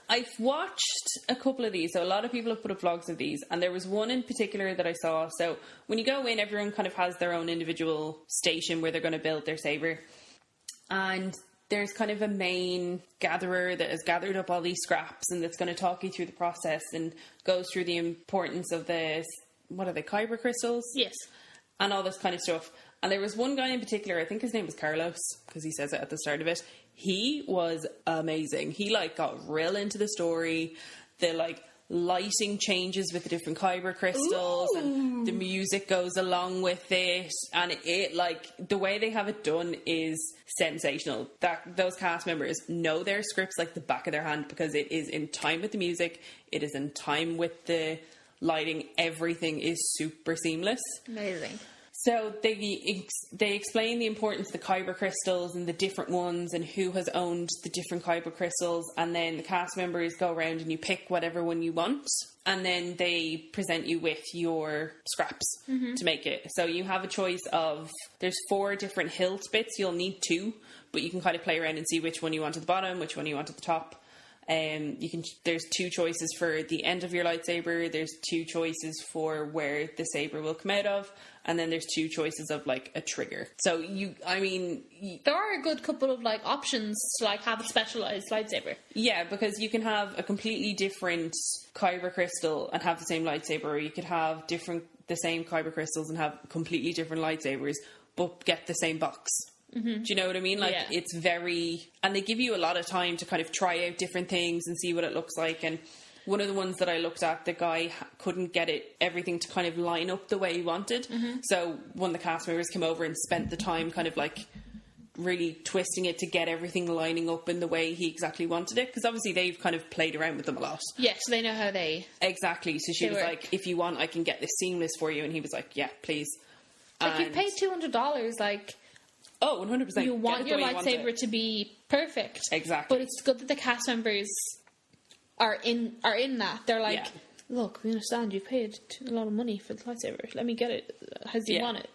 Speaker 1: I've watched a couple of these, so a lot of people have put up vlogs of these, and there was one in particular that I saw. So when you go in, everyone kind of has their own individual station where they're going to build their saber, and there's kind of a main gatherer that has gathered up all these scraps and that's going to talk you through the process and goes through the importance of the, what are they, kyber crystals?
Speaker 2: Yes.
Speaker 1: And all this kind of stuff. And there was one guy in particular, I think his name was Carlos, because he says it at the start of it. He was amazing. He like got real into the story. The like lighting changes with the different kyber crystals. Ooh. And the music goes along with it, and it like the way they have it done is sensational. That those cast members know their scripts like the back of their hand, because it is in time with the music, it is in time with the lighting, everything is super seamless.
Speaker 2: Amazing.
Speaker 1: So they explain the importance of the kyber crystals and the different ones and who has owned the different kyber crystals, and then the cast members go around and you pick whatever one you want, and then they present you with your scraps to make it. So you have a choice of, there's 4 different hilt bits, you'll need 2, but you can kind of play around and see which one you want at the bottom, which one you want at the top. There's 2 choices for the end of your lightsaber, there's 2 choices for where the saber will come out of, and then there's 2 choices of like a trigger. So
Speaker 2: there are a good couple of like options to like have a specialized lightsaber.
Speaker 1: Yeah, because you can have a completely different kyber crystal and have the same lightsaber, or you could have the same kyber crystals and have completely different lightsabers, but get the same box. Do you know what I mean? Like, it's very... And they give you a lot of time to kind of try out different things and see what it looks like. And one of the ones that I looked at, the guy couldn't get everything to kind of line up the way he wanted. So one of the cast members came over and spent the time kind of like really twisting it to get everything lining up in the way he exactly wanted it. Because obviously they've kind of played around with them a lot.
Speaker 2: Yeah, so they know how they...
Speaker 1: Exactly. So she was like, if you want, I can get this seamless for you. And he was like, yeah, please.
Speaker 2: Like, you've paid $200, like...
Speaker 1: Oh, 100%.
Speaker 2: You want your lightsaber to be perfect.
Speaker 1: Exactly.
Speaker 2: But it's good that the cast members are in that. They're like, look, we understand you've paid a lot of money for the lightsaber. Let me get it as you want it.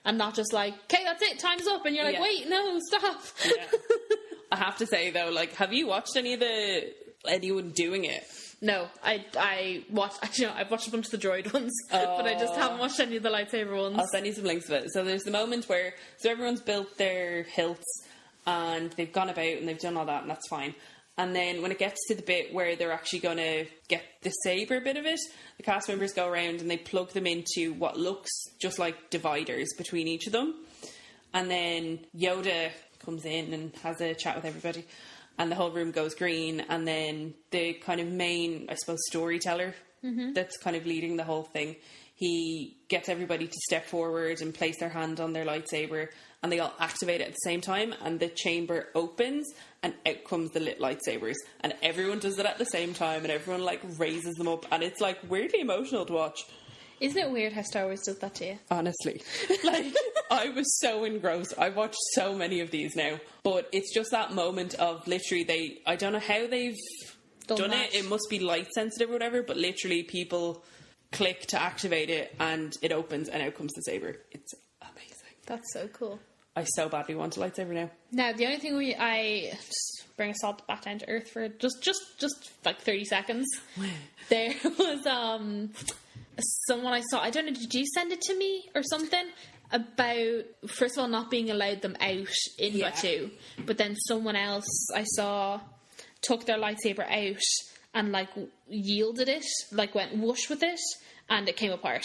Speaker 2: And not just like, okay, that's it, time's up. And you're like, wait, no, stop.
Speaker 1: Yeah. I have to say, though, like, have you watched anyone doing it?
Speaker 2: No, I watched. Actually, no, I've watched a bunch of the droid ones, but I just haven't watched any of the lightsaber ones.
Speaker 1: I'll send you some links of it. So there's the moment where everyone's built their hilts and they've gone about and they've done all that, and that's fine. And then when it gets to the bit where they're actually going to get the saber bit of it, the cast members go around and they plug them into what looks just like dividers between each of them. And then Yoda comes in and has a chat with everybody. And the whole room goes green, and then the kind of main, I suppose, storyteller that's kind of leading the whole thing, he gets everybody to step forward and place their hand on their lightsaber, and they all activate it at the same time, and the chamber opens, and out comes the lit lightsabers, and everyone does it at the same time, and everyone, like, raises them up, and it's, like, weirdly emotional to watch.
Speaker 2: Isn't it weird how Star Wars does that to you?
Speaker 1: Honestly. Like, I was so engrossed. I've watched so many of these now. But it's just that moment of literally I don't know how they've done it. It must be light sensitive or whatever, but literally people click to activate it and it opens and out comes the saber. It's amazing.
Speaker 2: That's so cool.
Speaker 1: I so badly want a lightsaber now.
Speaker 2: Now, the only thing I just bring us all back down to earth for just like 30 seconds. There was someone I saw, I don't know, did you send it to me or something? About, first of all, not being allowed them out in Batuu, but then someone else I saw took their lightsaber out and like yielded it, like went whoosh with it, and it came apart.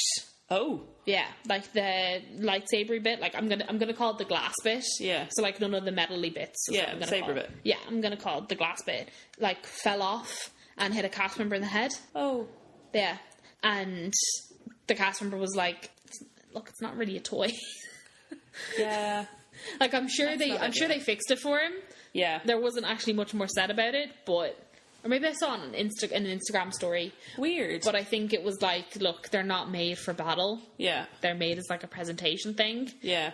Speaker 1: Oh.
Speaker 2: Yeah, like the lightsaber bit, like I'm gonna call it the glass bit.
Speaker 1: Yeah.
Speaker 2: So like none of the metally bits. is what I'm
Speaker 1: Yeah,
Speaker 2: gonna
Speaker 1: saber
Speaker 2: call it.
Speaker 1: bit.
Speaker 2: Yeah, I'm gonna call it the glass bit. Like fell off and hit a cast member in the head.
Speaker 1: Oh.
Speaker 2: Yeah, and the cast member was like, "Look, it's not really a toy."
Speaker 1: Yeah.
Speaker 2: Like I'm sure
Speaker 1: That's
Speaker 2: they fixed it for him.
Speaker 1: Yeah.
Speaker 2: There wasn't actually much more said about it, but or maybe I saw it on an Instagram story.
Speaker 1: Weird.
Speaker 2: But I think it was like, look, they're not made for battle.
Speaker 1: Yeah.
Speaker 2: They're made as like a presentation thing.
Speaker 1: Yeah.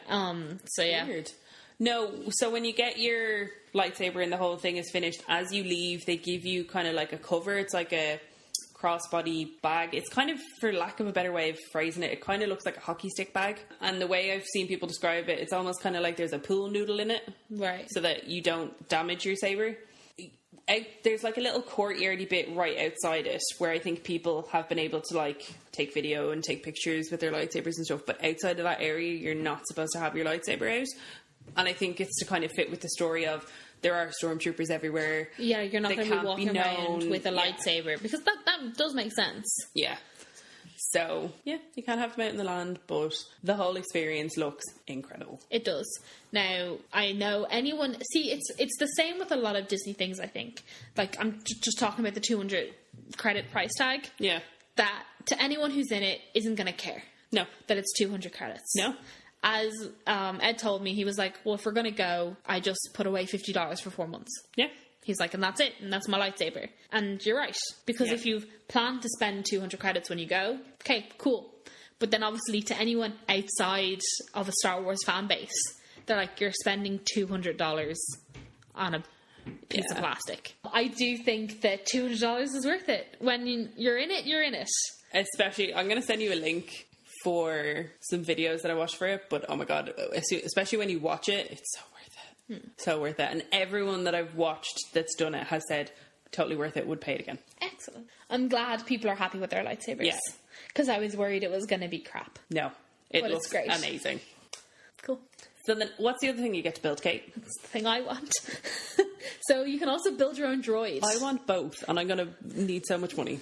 Speaker 2: So yeah.
Speaker 1: Weird. No, so when you get your lightsaber and the whole thing is finished, as you leave, they give you kind of like a cover. It's like a crossbody bag. It's kind of, for lack of a better way of phrasing it, it kind of looks like a hockey stick bag. And the way I've seen people describe it, it's almost kind of like there's a pool noodle in it.
Speaker 2: Right.
Speaker 1: So that you don't damage your saber. There's like a little courtyardy bit right outside it where I think people have been able to like take video and take pictures with their lightsabers and stuff, but outside of that area you're not supposed to have your lightsaber out. And I think it's to kind of fit with the story of there are stormtroopers everywhere.
Speaker 2: Yeah, you're not
Speaker 1: They
Speaker 2: going to be
Speaker 1: can't
Speaker 2: walking
Speaker 1: be
Speaker 2: around
Speaker 1: known.
Speaker 2: with a
Speaker 1: Yeah.
Speaker 2: lightsaber, because that does make sense.
Speaker 1: Yeah. So, yeah, you can't have them out in the land, but the whole experience looks incredible.
Speaker 2: It does. Now, I know anyone... See, it's the same with a lot of Disney things, I think. Like, I'm just talking about the 200 credit price tag.
Speaker 1: Yeah.
Speaker 2: That, to anyone who's in it, isn't going to care.
Speaker 1: No.
Speaker 2: That it's 200 credits.
Speaker 1: No.
Speaker 2: As Ed told me, he was like, well, if we're going to go, I just put away $50 for 4 months.
Speaker 1: Yeah.
Speaker 2: He's like, and that's it, and that's my lightsaber. And you're right, because
Speaker 1: Yeah.
Speaker 2: if you've planned to spend 200 credits when you go, okay, cool. But then obviously to anyone outside of a Star Wars fan base, they're like, you're spending $200 on a piece of
Speaker 1: Yeah.
Speaker 2: plastic. I do think that $200 is worth it. When you're in it, you're in it.
Speaker 1: Especially, I'm going to send you a link for some videos that I watched for it, but oh my god, especially when you watch it, it's so worth it. So worth it. And everyone that I've watched that's done it has said totally worth it, would pay it again.
Speaker 2: Excellent. I'm glad people are happy with their lightsabers.
Speaker 1: Yeah.
Speaker 2: Because I was worried it was going to be crap.
Speaker 1: No, it
Speaker 2: But it's
Speaker 1: looks
Speaker 2: great.
Speaker 1: amazing.
Speaker 2: Cool.
Speaker 1: So then, what's the other thing you get to build, Kate?
Speaker 2: That's the thing I want. So you can also build your own droid.
Speaker 1: I want both, and I'm going to need so much money.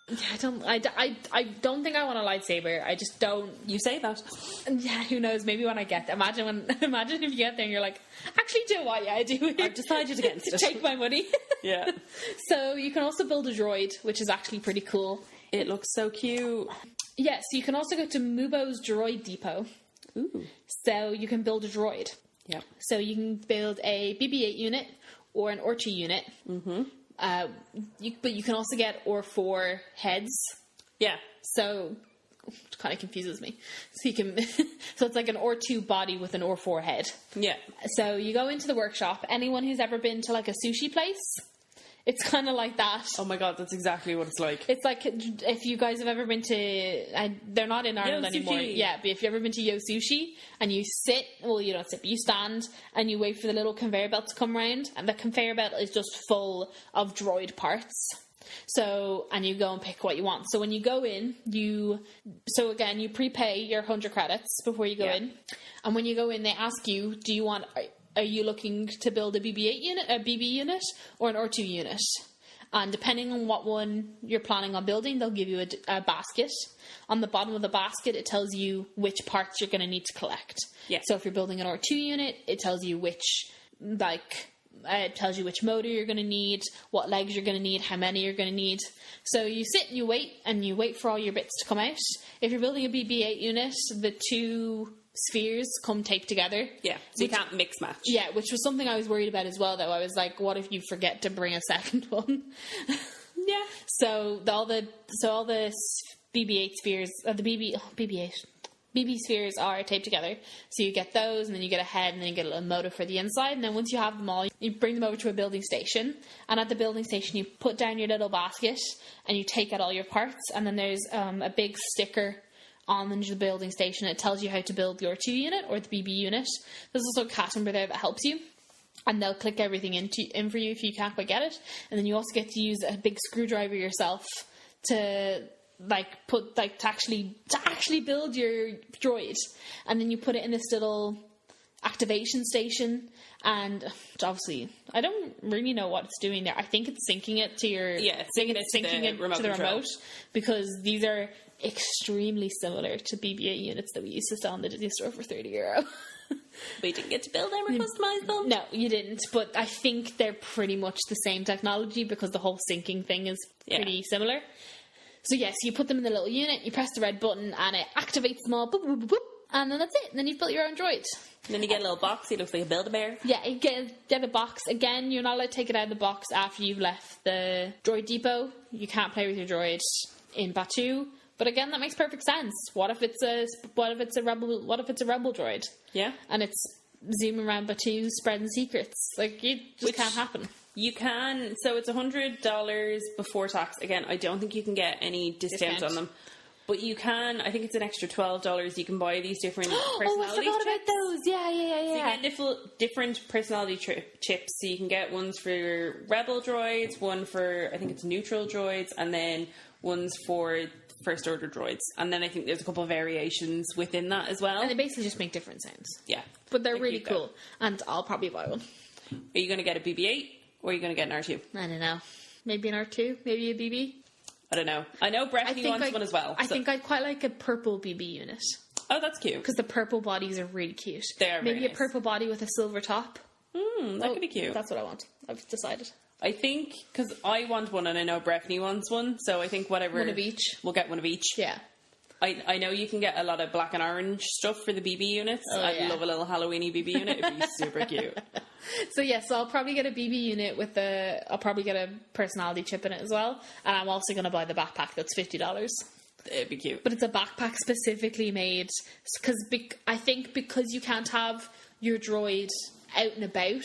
Speaker 2: I don't think I want a lightsaber. I just don't.
Speaker 1: You say that.
Speaker 2: Yeah, who knows? Maybe when I get there. Imagine if you get there and you're like, actually, do you know what? Yeah, I do.
Speaker 1: I've decided against it.
Speaker 2: Take my money.
Speaker 1: Yeah.
Speaker 2: So you can also build a droid, which is actually pretty cool.
Speaker 1: It looks so cute.
Speaker 2: Yeah, so you can also go to Mubo's Droid Depot.
Speaker 1: Ooh.
Speaker 2: So you can build a droid.
Speaker 1: Yeah.
Speaker 2: So you can build a BB-8 unit or an R2 unit. Mm-hmm. But you can also get R4 heads.
Speaker 1: Yeah.
Speaker 2: So it kind of confuses me. So you can, so it's like an R2 body with an R4 head.
Speaker 1: Yeah.
Speaker 2: So you go into the workshop. Anyone who's ever been to like a sushi place, it's kind of like that.
Speaker 1: Oh my god, that's exactly what it's like.
Speaker 2: It's like if you guys have ever been to, they're not in Ireland
Speaker 1: Yo
Speaker 2: anymore.
Speaker 1: Sushi.
Speaker 2: Yeah, but if you've ever been to Yo Sushi and you sit, well, you don't sit, but you stand and you wait for the little conveyor belt to come around, and the conveyor belt is just full of droid parts. So, and you go and pick what you want. So when you go in, you prepay your 100 credits before you go in. And when you go in, they ask you, are you looking to build a BB-8 unit, a BB unit, or an R2 unit? And depending on what one you're planning on building, they'll give you a basket. On the bottom of the basket, it tells you which parts you're going to need to collect.
Speaker 1: Yeah.
Speaker 2: So if you're building an R2 unit, it tells you which motor you're going to need, what legs you're going to need, how many you're going to need. So you sit and you wait for all your bits to come out. If you're building a BB-8 unit, the two spheres come taped together.
Speaker 1: Yeah, so you can't mix match.
Speaker 2: Yeah, which was something I was worried about as well, though. I was like, what if you forget to bring a second one?
Speaker 1: Yeah.
Speaker 2: So all the BB-8 spheres, BB spheres are taped together. So you get those, and then you get a head, and then you get a little motor for the inside. And then once you have them all, you bring them over to a building station. And at the building station, you put down your little basket, and you take out all your parts. And then there's a big sticker on the building station. It tells you how to build your 2 unit or the BB unit. There's also a cast member there that helps you, and they'll click everything in for you if you can't quite get it. And then you also get to use a big screwdriver yourself to actually build your droid. And then you put it in this little activation station, And obviously, I don't really know what it's doing there. I think it's syncing it to your...
Speaker 1: Yeah, it's syncing it to the remote control.
Speaker 2: Because these are extremely similar to BB-8 units that we used to sell in the Disney store for €30.
Speaker 1: We didn't get to build them or customise them.
Speaker 2: No, you didn't. But I think they're pretty much the same technology because the whole syncing thing is pretty similar. So yes, you put them in the little unit, you press the red button, and it activates them all, boop, boop, boop, boop, and then that's it. And then you've built your own droid.
Speaker 1: And then you get a little box, it looks like a Build-A-Bear.
Speaker 2: Yeah, you get a box. Again, you're not allowed to take it out of the box after you've left the droid depot. You can't play with your droid in Batuu. But again, that makes perfect sense. What if it's a rebel droid?
Speaker 1: Yeah.
Speaker 2: And it's zooming around Batuu spreading secrets. Like, it just can't happen.
Speaker 1: You can, so it's $100 before tax. Again, I don't think you can get any discounts on them. But you can, I think it's an extra $12. You can buy these different personality
Speaker 2: I forgot
Speaker 1: chips.
Speaker 2: about those. Yeah.
Speaker 1: So you get different personality chips. So you can get ones for rebel droids, one for, I think it's neutral droids, and then ones for first order droids. And then I think there's a couple of variations within that as well.
Speaker 2: And they basically just make different sounds.
Speaker 1: Yeah.
Speaker 2: But they're really cool. And I'll probably buy one.
Speaker 1: Are you going to get a BB-8 or are you going to get an R2?
Speaker 2: I don't know. Maybe an R2, maybe a BB.
Speaker 1: I don't know. I know Breffney wants one as well.
Speaker 2: I think I'd quite like a purple BB unit.
Speaker 1: Oh, that's cute.
Speaker 2: Because the purple bodies are really cute.
Speaker 1: They are
Speaker 2: Maybe
Speaker 1: very
Speaker 2: a purple body with a silver top.
Speaker 1: That could be cute.
Speaker 2: That's what I want. I've decided.
Speaker 1: I think, because I want one and I know Breffney wants one, so I think whatever...
Speaker 2: One of each.
Speaker 1: We'll get one of each.
Speaker 2: Yeah.
Speaker 1: I know you can get a lot of black and orange stuff for the BB units. I'd love a little Halloweeny BB unit. It'd be super cute.
Speaker 2: So I'll probably get a BB unit with I'll probably get a personality chip in it as well. And I'm also going to buy the backpack that's $50.
Speaker 1: It'd be cute.
Speaker 2: But it's a backpack specifically made because I think because you can't have your droid out and about,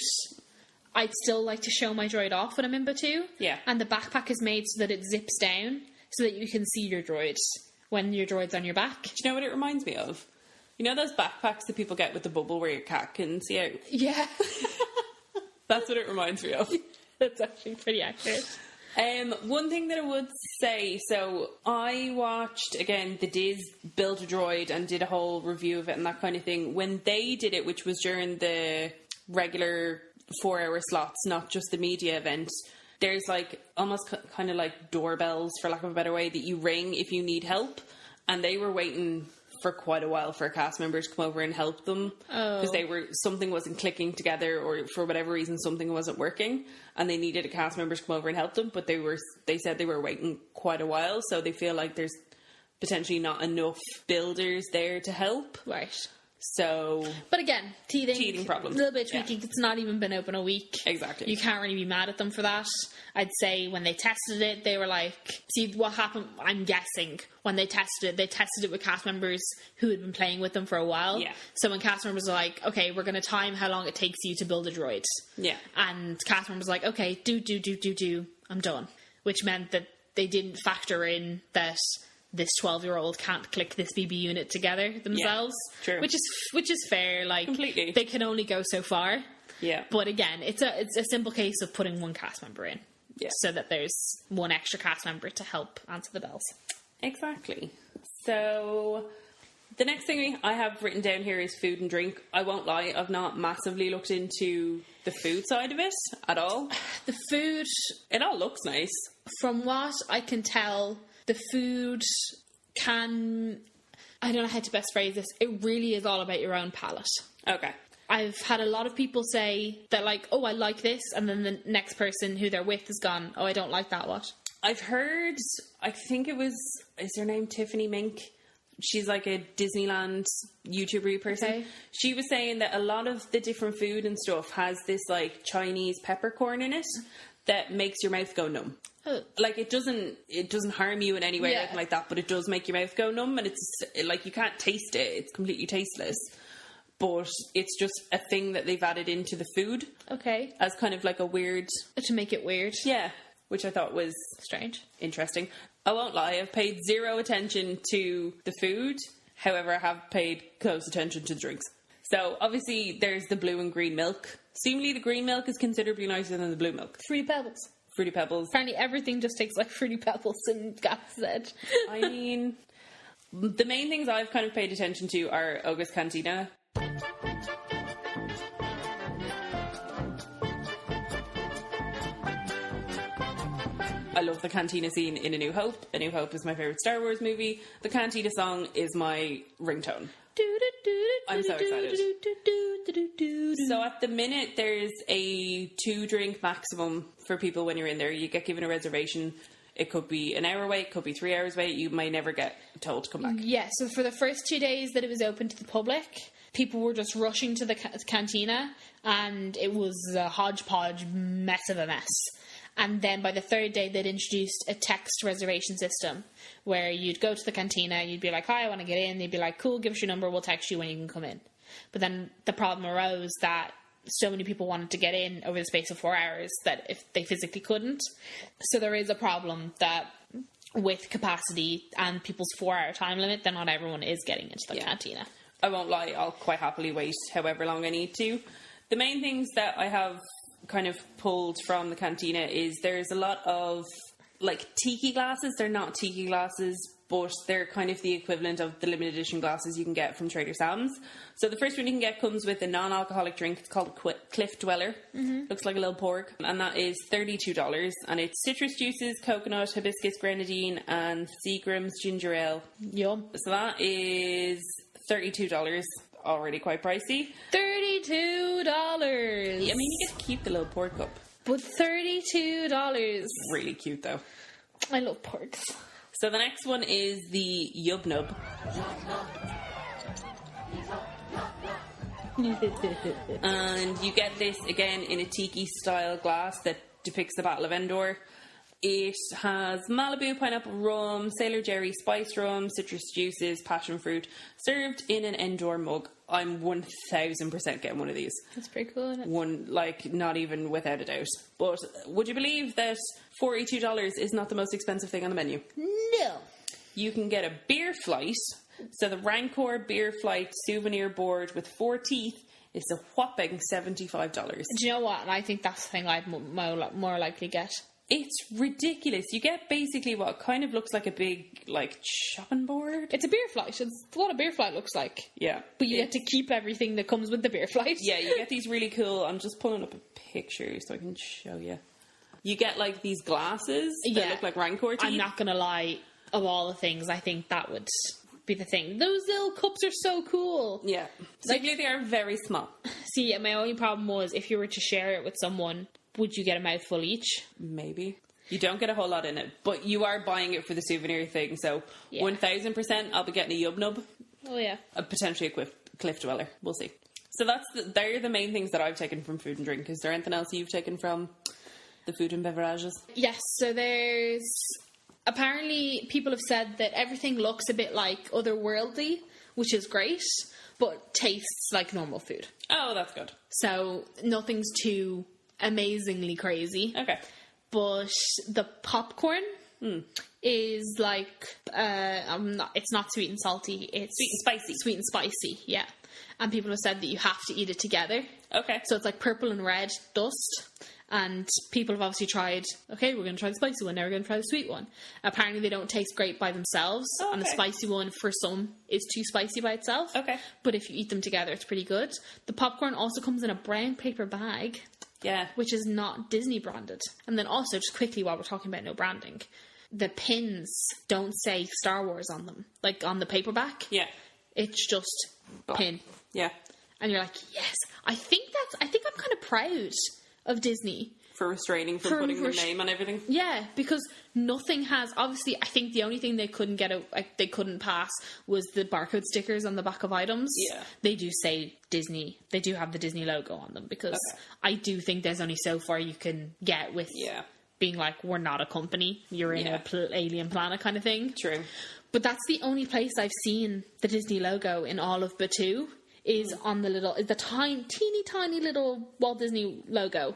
Speaker 2: I'd still like to show my droid off when I'm in Batuu.
Speaker 1: Yeah.
Speaker 2: And the backpack is made so that it zips down so that you can see your droid when your droid's on your back.
Speaker 1: Do you know what it reminds me of? You know those backpacks that people get with the bubble where your cat can see out?
Speaker 2: Yeah.
Speaker 1: That's what it reminds me of.
Speaker 2: That's actually pretty accurate.
Speaker 1: One thing that I would say, so I watched, again, the Diz build a droid and did a whole review of it and that kind of thing. When they did it, which was during the regular 4-hour slots, not just the media event, there's like almost kind of like doorbells, for lack of a better way, that you ring if you need help. And they were waiting for quite a while for a cast member to come over and help them because something wasn't clicking together, or for whatever reason something wasn't working, and they needed a cast member to come over and help them. But they said they were waiting quite a while, so they feel like there's potentially not enough builders there to help.
Speaker 2: Right.
Speaker 1: So,
Speaker 2: but again, teething
Speaker 1: problems.
Speaker 2: A little bit tweaking. Yeah. It's not even been open a week.
Speaker 1: Exactly.
Speaker 2: You can't really be mad at them for that. I'd say when they tested it, they were like, see what happened. I'm guessing when they tested it with cast members who had been playing with them for a while.
Speaker 1: Yeah.
Speaker 2: So when cast members are like, okay, we're going to time how long it takes you to build a droid.
Speaker 1: Yeah.
Speaker 2: And cast members are like, okay, do, I'm done. Which meant that they didn't factor in that this 12-year-old can't click this BB unit together themselves.
Speaker 1: Yeah, true.
Speaker 2: Which is fair. Like,
Speaker 1: completely.
Speaker 2: They can only go so far.
Speaker 1: Yeah.
Speaker 2: But again, it's a simple case of putting one cast member in.
Speaker 1: Yeah.
Speaker 2: So that there's one extra cast member to help answer the bells.
Speaker 1: Exactly. So the next thing I have written down here is food and drink. I won't lie, I've not massively looked into the food side of it at all.
Speaker 2: The food...
Speaker 1: It all looks nice.
Speaker 2: From what I can tell, the food can... I don't know how to best phrase this. It really is all about your own palate.
Speaker 1: Okay.
Speaker 2: I've had a lot of people say that, like, oh, I like this, and then the next person who they're with has gone, oh, I don't like that, what? I've
Speaker 1: heard, I think it was, is her name Tiffany Mink? She's like a Disneyland YouTuber person. Okay. She was saying that a lot of the different food and stuff has this, like, Chinese peppercorn in it that makes your mouth go numb. Oh. Like, it doesn't harm you in any way or anything like that, but it does make your mouth go numb, and it's, like, you can't taste it. It's completely tasteless. But it's just a thing that they've added into the food. Okay. As kind of like a weird... To make it weird. Yeah. Which I thought was... Strange. Interesting. I won't lie, I've paid zero attention to the food. However, I have paid close attention to the drinks. So, obviously, there's the blue and green milk. Seemingly, the green milk is considerably nicer than the blue milk. Fruity Pebbles. Fruity Pebbles. Apparently, everything just tastes like Fruity Pebbles and Gas's Edge. I mean... The main things I've kind of paid attention to are Oga's Cantina. I love the Cantina scene in A New Hope. A New Hope is my favourite Star Wars movie. The Cantina song is my ringtone. I'm so excited. So at the minute, there's a 2-drink maximum for people when you're in there. You get given a reservation. It could be an hour wait, could be 3 hours wait. You may never get told to come back.
Speaker 2: Yeah, so for the first 2 days that it was open to the public, people were just rushing to the cantina, and it was a hodgepodge mess of a mess. And then by the third day, they'd introduced a text reservation system where you'd go to the cantina, you'd be like, hi, I want to get in. They'd be like, cool, give us your number, we'll text you when you can come in. But then the problem arose that so many people wanted to get in over the space of 4 hours that if they physically couldn't. So there is a problem that with capacity and people's 4-hour time limit, then not everyone is getting into the cantina.
Speaker 1: I won't lie, I'll quite happily wait however long I need to. The main things that I have kind of pulled from the cantina is there's a lot of like tiki glasses. They're not tiki glasses, but they're kind of the equivalent of the limited edition glasses you can get from Trader Sam's. So the first one you can get comes with a non-alcoholic drink. It's called Cliff Dweller. Looks like a little porg, and that is $32. And it's citrus juices, coconut, hibiscus, grenadine, and Seagram's ginger ale.
Speaker 2: Yum.
Speaker 1: So that is $32. Already quite pricey.
Speaker 2: $32.
Speaker 1: I mean, you get to keep the little pork cup.
Speaker 2: But $32.
Speaker 1: Really cute, though.
Speaker 2: I love porks.
Speaker 1: So the next one is the Yub Nub. And you get this, again, in a tiki-style glass that depicts the Battle of Endor. It has Malibu pineapple rum, Sailor Jerry spiced rum, citrus juices, passion fruit, served in an Endor mug. I'm 1000% getting one of these.
Speaker 2: That's pretty cool, isn't it?
Speaker 1: One, like, not even without a doubt. But would you believe that $42 is not the most expensive thing on the menu?
Speaker 2: No.
Speaker 1: You can get a beer flight. So the Rancor beer flight souvenir board with 4 teeth is a whopping $75.
Speaker 2: Do you know what? And I think that's the thing I'd more likely get.
Speaker 1: It's ridiculous. You get basically what kind of looks like a big, like, shopping board.
Speaker 2: It's a beer flight. It's what a beer flight looks like.
Speaker 1: Yeah.
Speaker 2: But you get to keep everything that comes with the beer flight.
Speaker 1: Yeah, you get these really cool... I'm just pulling up a picture so I can show you. You get, like, these glasses that look like Rancor teeth.
Speaker 2: I'm not going to lie. Of all the things, I think that would be the thing. Those little cups are so cool.
Speaker 1: Yeah. Particularly they are very small.
Speaker 2: See, yeah, my only problem was if you were to share it with someone, would you get a mouthful each?
Speaker 1: Maybe. You don't get a whole lot in it, but you are buying it for the souvenir thing, so 1000% I'll be getting a Yub Nub.
Speaker 2: Oh, yeah.
Speaker 1: Potentially a Cliff Dweller. We'll see. So they're the main things that I've taken from food and drink. Is there anything else you've taken from the food and beverages?
Speaker 2: Yes, so there's... Apparently, people have said that everything looks a bit like otherworldly, which is great, but tastes like normal food.
Speaker 1: Oh, that's good.
Speaker 2: So, nothing's too amazingly crazy.
Speaker 1: Okay.
Speaker 2: But the popcorn is like, it's not sweet and salty, it's...
Speaker 1: Sweet and spicy.
Speaker 2: Sweet and spicy, yeah. And people have said that you have to eat it together.
Speaker 1: Okay.
Speaker 2: So it's like purple and red dust. And people have obviously tried, okay, we're going to try the spicy one, now we're going to try the sweet one. Apparently they don't taste great by themselves.
Speaker 1: Oh, okay.
Speaker 2: And the spicy one, for some, is too spicy by itself.
Speaker 1: Okay.
Speaker 2: But if you eat them together, it's pretty good. The popcorn also comes in a brown paper bag.
Speaker 1: Yeah.
Speaker 2: Which is not Disney branded. And then also, just quickly while we're talking about no branding, the pins don't say Star Wars on them. Like on the paperback.
Speaker 1: Yeah.
Speaker 2: It's just pin.
Speaker 1: Yeah.
Speaker 2: And you're like, yes. I think I'm kind of proud of Disney.
Speaker 1: For restraining from putting their name on everything?
Speaker 2: Yeah, because nothing has... Obviously, I think the only thing they couldn't they couldn't pass was the barcode stickers on the back of items.
Speaker 1: Yeah.
Speaker 2: They do say Disney. They do have the Disney logo on them, because I do think there's only so far you can get with being like, we're not a company. You're in a alien planet kind of thing.
Speaker 1: True.
Speaker 2: But that's the only place I've seen the Disney logo in all of Batu. Is on the teeny tiny little Walt Disney logo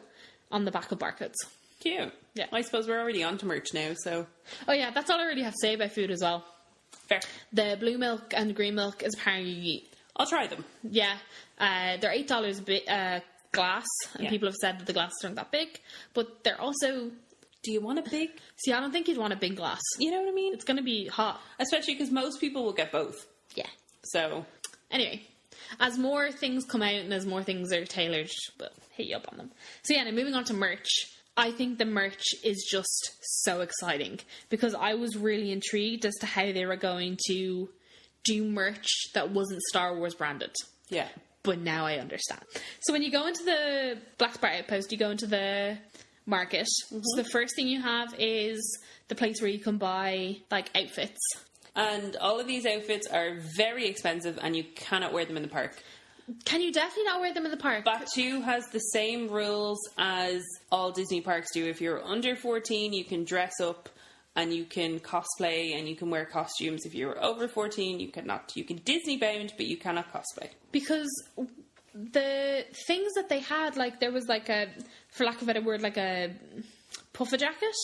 Speaker 2: on the back of barcodes.
Speaker 1: Cute.
Speaker 2: Yeah.
Speaker 1: I suppose we're already on to merch now, so...
Speaker 2: Oh yeah, that's all I really have to say about food as well.
Speaker 1: Fair.
Speaker 2: The blue milk and the green milk is apparently...
Speaker 1: I'll try them.
Speaker 2: Yeah. They're $8 a bit, glass, and people have said that the glasses aren't that big, but they're also...
Speaker 1: Do you want a big...
Speaker 2: See, I don't think you'd want a big glass.
Speaker 1: You know what I mean?
Speaker 2: It's going to be hot.
Speaker 1: Especially because most people will get both.
Speaker 2: Yeah.
Speaker 1: So...
Speaker 2: Anyway... As more things come out and as more things are tailored, we'll hit you up on them. So yeah, now moving on to merch. I think the merch is just so exciting because I was really intrigued as to how they were going to do merch that wasn't Star Wars branded.
Speaker 1: Yeah.
Speaker 2: But now I understand. So when you go into the Black Spire Outpost, you go into the market. So the first thing you have is the place where you can buy like outfits.
Speaker 1: And all of these outfits are very expensive and you cannot wear them in the park.
Speaker 2: Can you definitely not wear them in the park?
Speaker 1: Batuu has the same rules as all Disney parks do. If you're under 14, you can dress up and you can cosplay and you can wear costumes. If you're over 14, you cannot. You can Disney bound, but you cannot cosplay.
Speaker 2: Because the things that they had, like, there was like a, for lack of a better word, like a puffer jacket.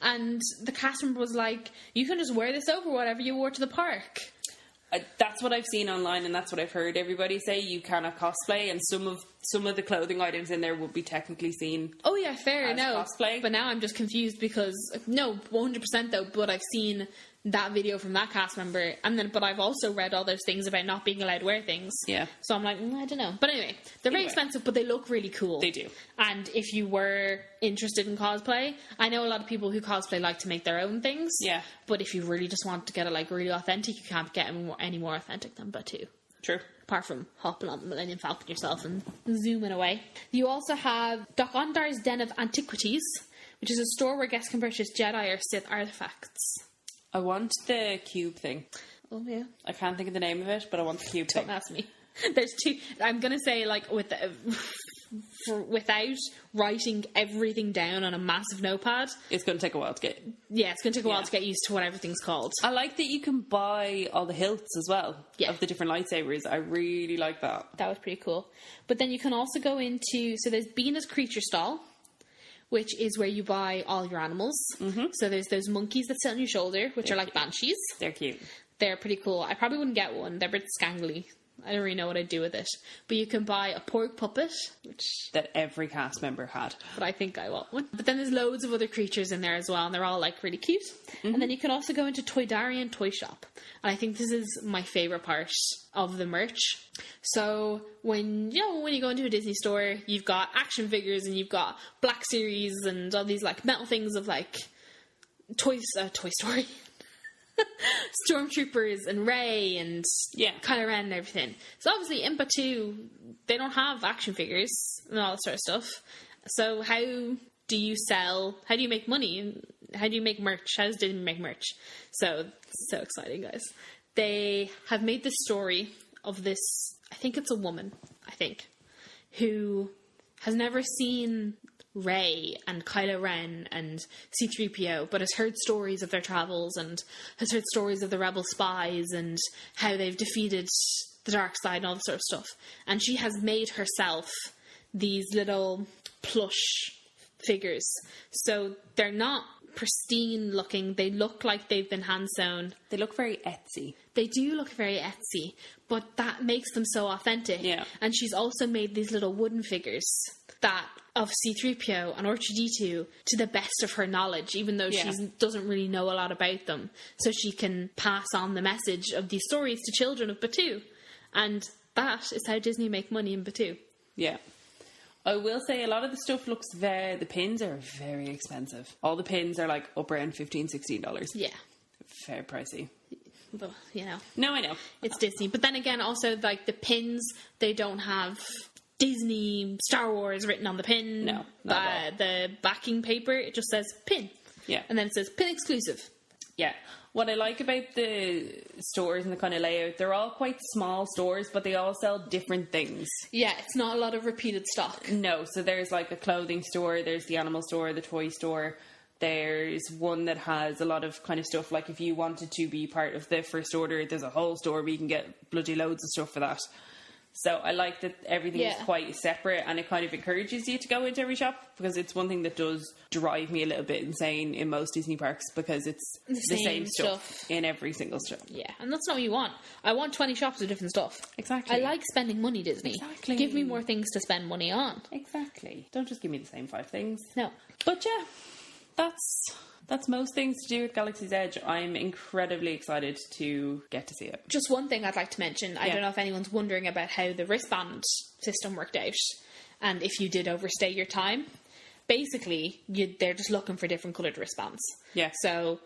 Speaker 2: And the cast member was like, you can just wear this over whatever you wore to the park.
Speaker 1: That's what I've seen online and that's what I've heard everybody say. You cannot cosplay, and some of the clothing items in there would be technically seen.
Speaker 2: Oh yeah, fair,
Speaker 1: as
Speaker 2: no.
Speaker 1: cosplay.
Speaker 2: But now I'm just confused because, no, 100% though, but I've seen that video from that cast member, but I've also read all those things about not being allowed to wear things.
Speaker 1: Yeah.
Speaker 2: So I'm like, I don't know. But anyway, they're very expensive, but they look really cool.
Speaker 1: They do.
Speaker 2: And if you were interested in cosplay, I know a lot of people who cosplay like to make their own things.
Speaker 1: Yeah.
Speaker 2: But if you really just want to get it like really authentic, you can't get any more authentic than Batuu.
Speaker 1: True.
Speaker 2: Apart from hopping on the Millennium Falcon yourself and zooming away. You also have Doc Ondar's Den of Antiquities, which is a store where guests can purchase Jedi or Sith artifacts.
Speaker 1: I want the cube thing.
Speaker 2: Oh, yeah.
Speaker 1: I can't think of the name of it, but I want the cube thing.
Speaker 2: Don't ask me. There's two. I'm going to say, like, without writing everything down on a massive notepad.
Speaker 1: It's going to take a while to get.
Speaker 2: Yeah, it's going to take a while to get used to what everything's called.
Speaker 1: I like that you can buy all the hilts as well of the different lightsabers. I really like that.
Speaker 2: That was pretty cool. But then you can also go into... So there's Bina's Creature Stall, which is where you buy all your animals. Mm-hmm. So there's those monkeys that sit on your shoulder, which are like banshees.
Speaker 1: They're cute.
Speaker 2: They're pretty cool. I probably wouldn't get one. They're a bit scangly. I don't really know what I'd do with it. But you can buy a pork puppet, which...
Speaker 1: that every cast member had.
Speaker 2: But I think I want one. But then there's loads of other creatures in there as well, and they're all, like, really cute. Mm-hmm. And then you can also go into Toydarian Toy Shop. And I think this is my favourite part of the merch. So when you go into a Disney store, you've got action figures and you've got Black Series and all these, like, metal things of, like, Toy Story... Stormtroopers and Rey and Kylo Ren and everything. So obviously in Batuu they don't have action figures and all that sort of stuff. So how do you make money? How do you make merch? How does Disney make merch? So exciting, guys. They have made this story of this, I think it's a woman, who has never seen Rey and Kylo Ren and C-3PO, but has heard stories of their travels and has heard stories of the rebel spies and how they've defeated the dark side and all that sort of stuff. And she has made herself these little plush figures. So they're not pristine looking. They look like they've been hand sewn.
Speaker 1: They look very Etsy.
Speaker 2: They do look very Etsy, but that makes them so authentic.
Speaker 1: Yeah.
Speaker 2: And she's also made these little wooden figures of C-3PO and R2-D2 to the best of her knowledge, even though she doesn't really know a lot about them. So she can pass on the message of these stories to children of Batuu. And that is how Disney make money in Batuu.
Speaker 1: Yeah. I will say a lot of the stuff the pins are very expensive. All the pins are like up around $15, $16.
Speaker 2: Yeah.
Speaker 1: Fair pricey.
Speaker 2: But,
Speaker 1: No, I know.
Speaker 2: It's Disney. But then again, also, like, the pins, they don't have Disney, Star Wars written on the pin.
Speaker 1: No, not at all.
Speaker 2: The backing paper, it just says pin.
Speaker 1: Yeah.
Speaker 2: And then it says pin exclusive.
Speaker 1: Yeah. What I like about the stores and the kind of layout, they're all quite small stores, but they all sell different things.
Speaker 2: Yeah, it's not a lot of repeated stock.
Speaker 1: No, so there's like a clothing store, there's the animal store, the toy store. There's one that has a lot of kind of stuff, like if you wanted to be part of the First Order, there's a whole store where you can get bloody loads of stuff for that. So I like that everything is quite separate, and it kind of encourages you to go into every shop, because it's one thing that does drive me a little bit insane in most Disney parks, because it's the same stuff in every single shop.
Speaker 2: Yeah, and that's not what you want. I want 20 shops of different stuff.
Speaker 1: Exactly.
Speaker 2: I like spending money, Disney.
Speaker 1: Exactly.
Speaker 2: Give me more things to spend money on.
Speaker 1: Exactly. Don't just give me the same 5 things.
Speaker 2: No.
Speaker 1: But yeah, that's most things to do with Galaxy's Edge. I'm incredibly excited to get to see it.
Speaker 2: Just one thing I'd like to mention. I don't know if anyone's wondering about how the wristband system worked out and if you did overstay your time. basically, they're just looking for different coloured wristbands.
Speaker 1: Yeah.
Speaker 2: So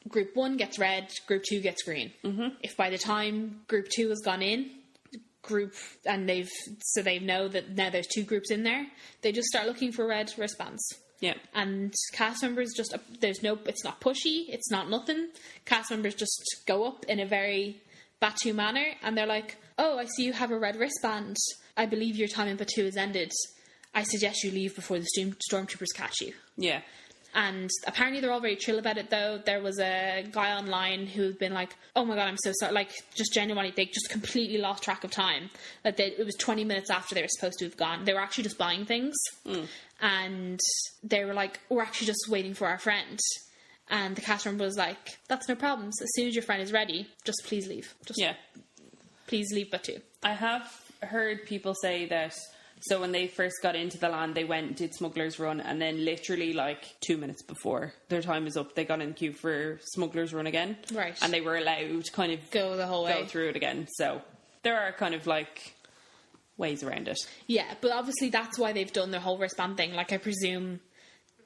Speaker 2: Group 1 gets red, Group 2 gets green. Mm-hmm. If by the time Group 2 has gone in, they know that now there's 2 groups in there, they just start looking for red wristbands.
Speaker 1: Yeah.
Speaker 2: And cast members it's not pushy, it's not nothing. Cast members just go up in a very Batu manner, and they're like, oh, I see you have a red wristband. I believe your time in Batu has ended. I suggest you leave before the stormtroopers catch you.
Speaker 1: Yeah.
Speaker 2: And apparently they're all very chill about it, though. There was a guy online who'd been like, oh my god, I'm so sorry. Like, just genuinely, they just completely lost track of time. Like, it was 20 minutes after they were supposed to have gone. They were actually just buying things. And they were like, we're actually just waiting for our friend. And the cast member was like, that's no problems. As soon as your friend is ready, just please leave. Please leave Batu.
Speaker 1: I have heard people say that, so when they first got into the land, they went and did Smuggler's Run, and then literally like 2 minutes before their time was up, they got in queue for Smuggler's Run again.
Speaker 2: Right.
Speaker 1: And they were allowed to kind of
Speaker 2: go the whole way.
Speaker 1: Go through it again. So there are kind of like ways around it.
Speaker 2: Yeah, but obviously that's why they've done their whole wristband thing. Like, I presume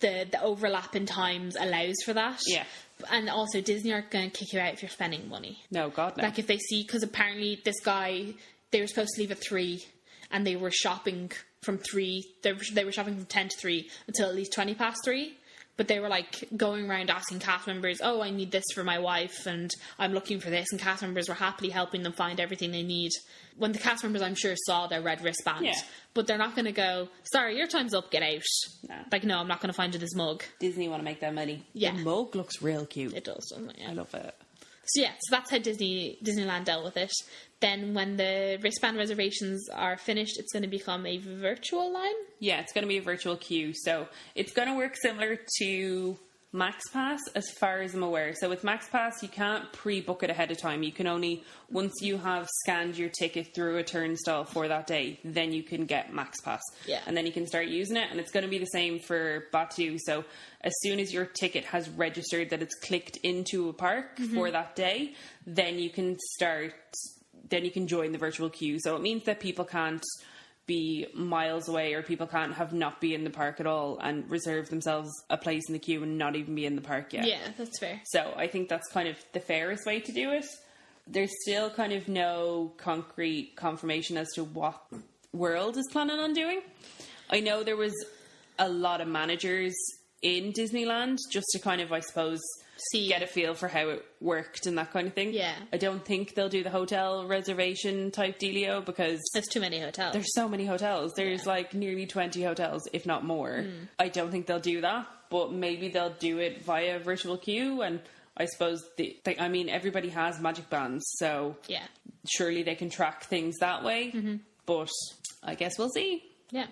Speaker 2: the overlap in times allows for that.
Speaker 1: Yeah.
Speaker 2: And also, Disney aren't going to kick you out if you're spending money.
Speaker 1: No, God, no.
Speaker 2: Like, if they see, because apparently this guy, they were supposed to leave at 3, and they were shopping from 3, they were shopping from 10 to 3 until at least 20 past 3. But they were like going around asking cast members, oh, I need this for my wife, and I'm looking for this. And cast members were happily helping them find everything they need. When the cast members, I'm sure, saw their red wristband.
Speaker 1: Yeah.
Speaker 2: But they're not going to go, sorry, your time's up, get out.
Speaker 1: No.
Speaker 2: Like, no, I'm not going to find you this mug.
Speaker 1: Disney want to make their money.
Speaker 2: Yeah.
Speaker 1: The mug looks real cute.
Speaker 2: It does, doesn't it? Yeah.
Speaker 1: I love it.
Speaker 2: So yeah, so that's how Disneyland dealt with it. Then when the wristband reservations are finished, it's going to become a virtual line. Yeah,
Speaker 1: it's going to be a virtual queue. So it's going to work similar to MaxPass as far as I'm aware. So with MaxPass, you can't pre-book it ahead of time. You can only, once you have scanned your ticket through a turnstile for that day, then you can get MaxPass.
Speaker 2: Yeah.
Speaker 1: And then you can start using it. And it's going to be the same for Batu. So as soon as your ticket has registered that it's clicked into a park for that day, then you can join the virtual queue. So it means that people can't be miles away, or people can't have not be in the park at all and reserve themselves a place in the queue and not even be in the park yet.
Speaker 2: Yeah, that's fair.
Speaker 1: So I think that's kind of the fairest way to do it. There's still kind of no concrete confirmation as to what World is planning on doing. I know there was a lot of managers in Disneyland just to kind of, I suppose, get a feel for how it worked and that kind of thing.
Speaker 2: Yeah.
Speaker 1: I don't think they'll do the hotel reservation type dealio because
Speaker 2: there's too many hotels.
Speaker 1: There's so many hotels. There's like nearly 20 hotels, if not more. I don't think they'll do that, but maybe they'll do it via virtual queue. And I suppose everybody has magic bands, so
Speaker 2: yeah,
Speaker 1: surely they can track things that way. But I guess we'll see.
Speaker 2: Yeah.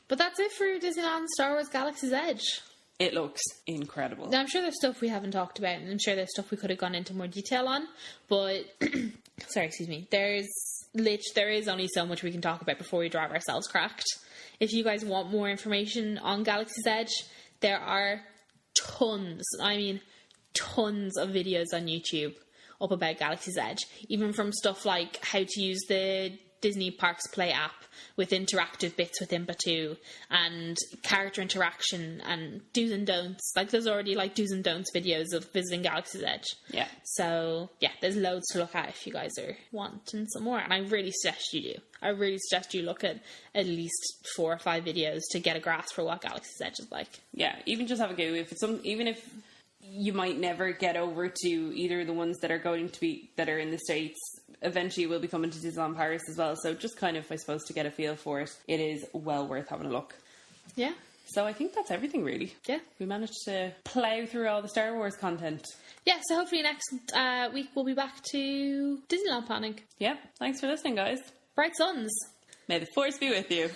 Speaker 2: But that's it for Disneyland Star Wars Galaxy's Edge. It
Speaker 1: looks incredible.
Speaker 2: Now, I'm sure there's stuff we haven't talked about, and I'm sure there's stuff we could have gone into more detail on, but sorry, excuse me. There is only so much we can talk about before we drive ourselves cracked. If you guys want more information on Galaxy's Edge, there are tons of videos on YouTube up about Galaxy's Edge, even from stuff like how to use the Disney Parks Play app with interactive bits within Batu and character interaction and do's and don'ts. Like, there's already like do's and don'ts videos of visiting Galaxy's Edge. Yeah. So yeah, there's loads to look at if you guys are wanting some more. And I really suggest you do. I really suggest you look at least 4 or 5 videos to get a grasp for what Galaxy's Edge is like. Yeah, even just have a go. Even if you might never get over to either the ones that are in the States. Eventually we'll be coming to Disneyland Paris as well. So just kind of, I suppose, to get a feel for it, it is well worth having a look. Yeah. So I think that's everything, really. Yeah. We managed to plough through all the Star Wars content. Yeah, so hopefully next week we'll be back to Disneyland planning. Yeah. Thanks for listening, guys. Bright suns. May the Force be with you.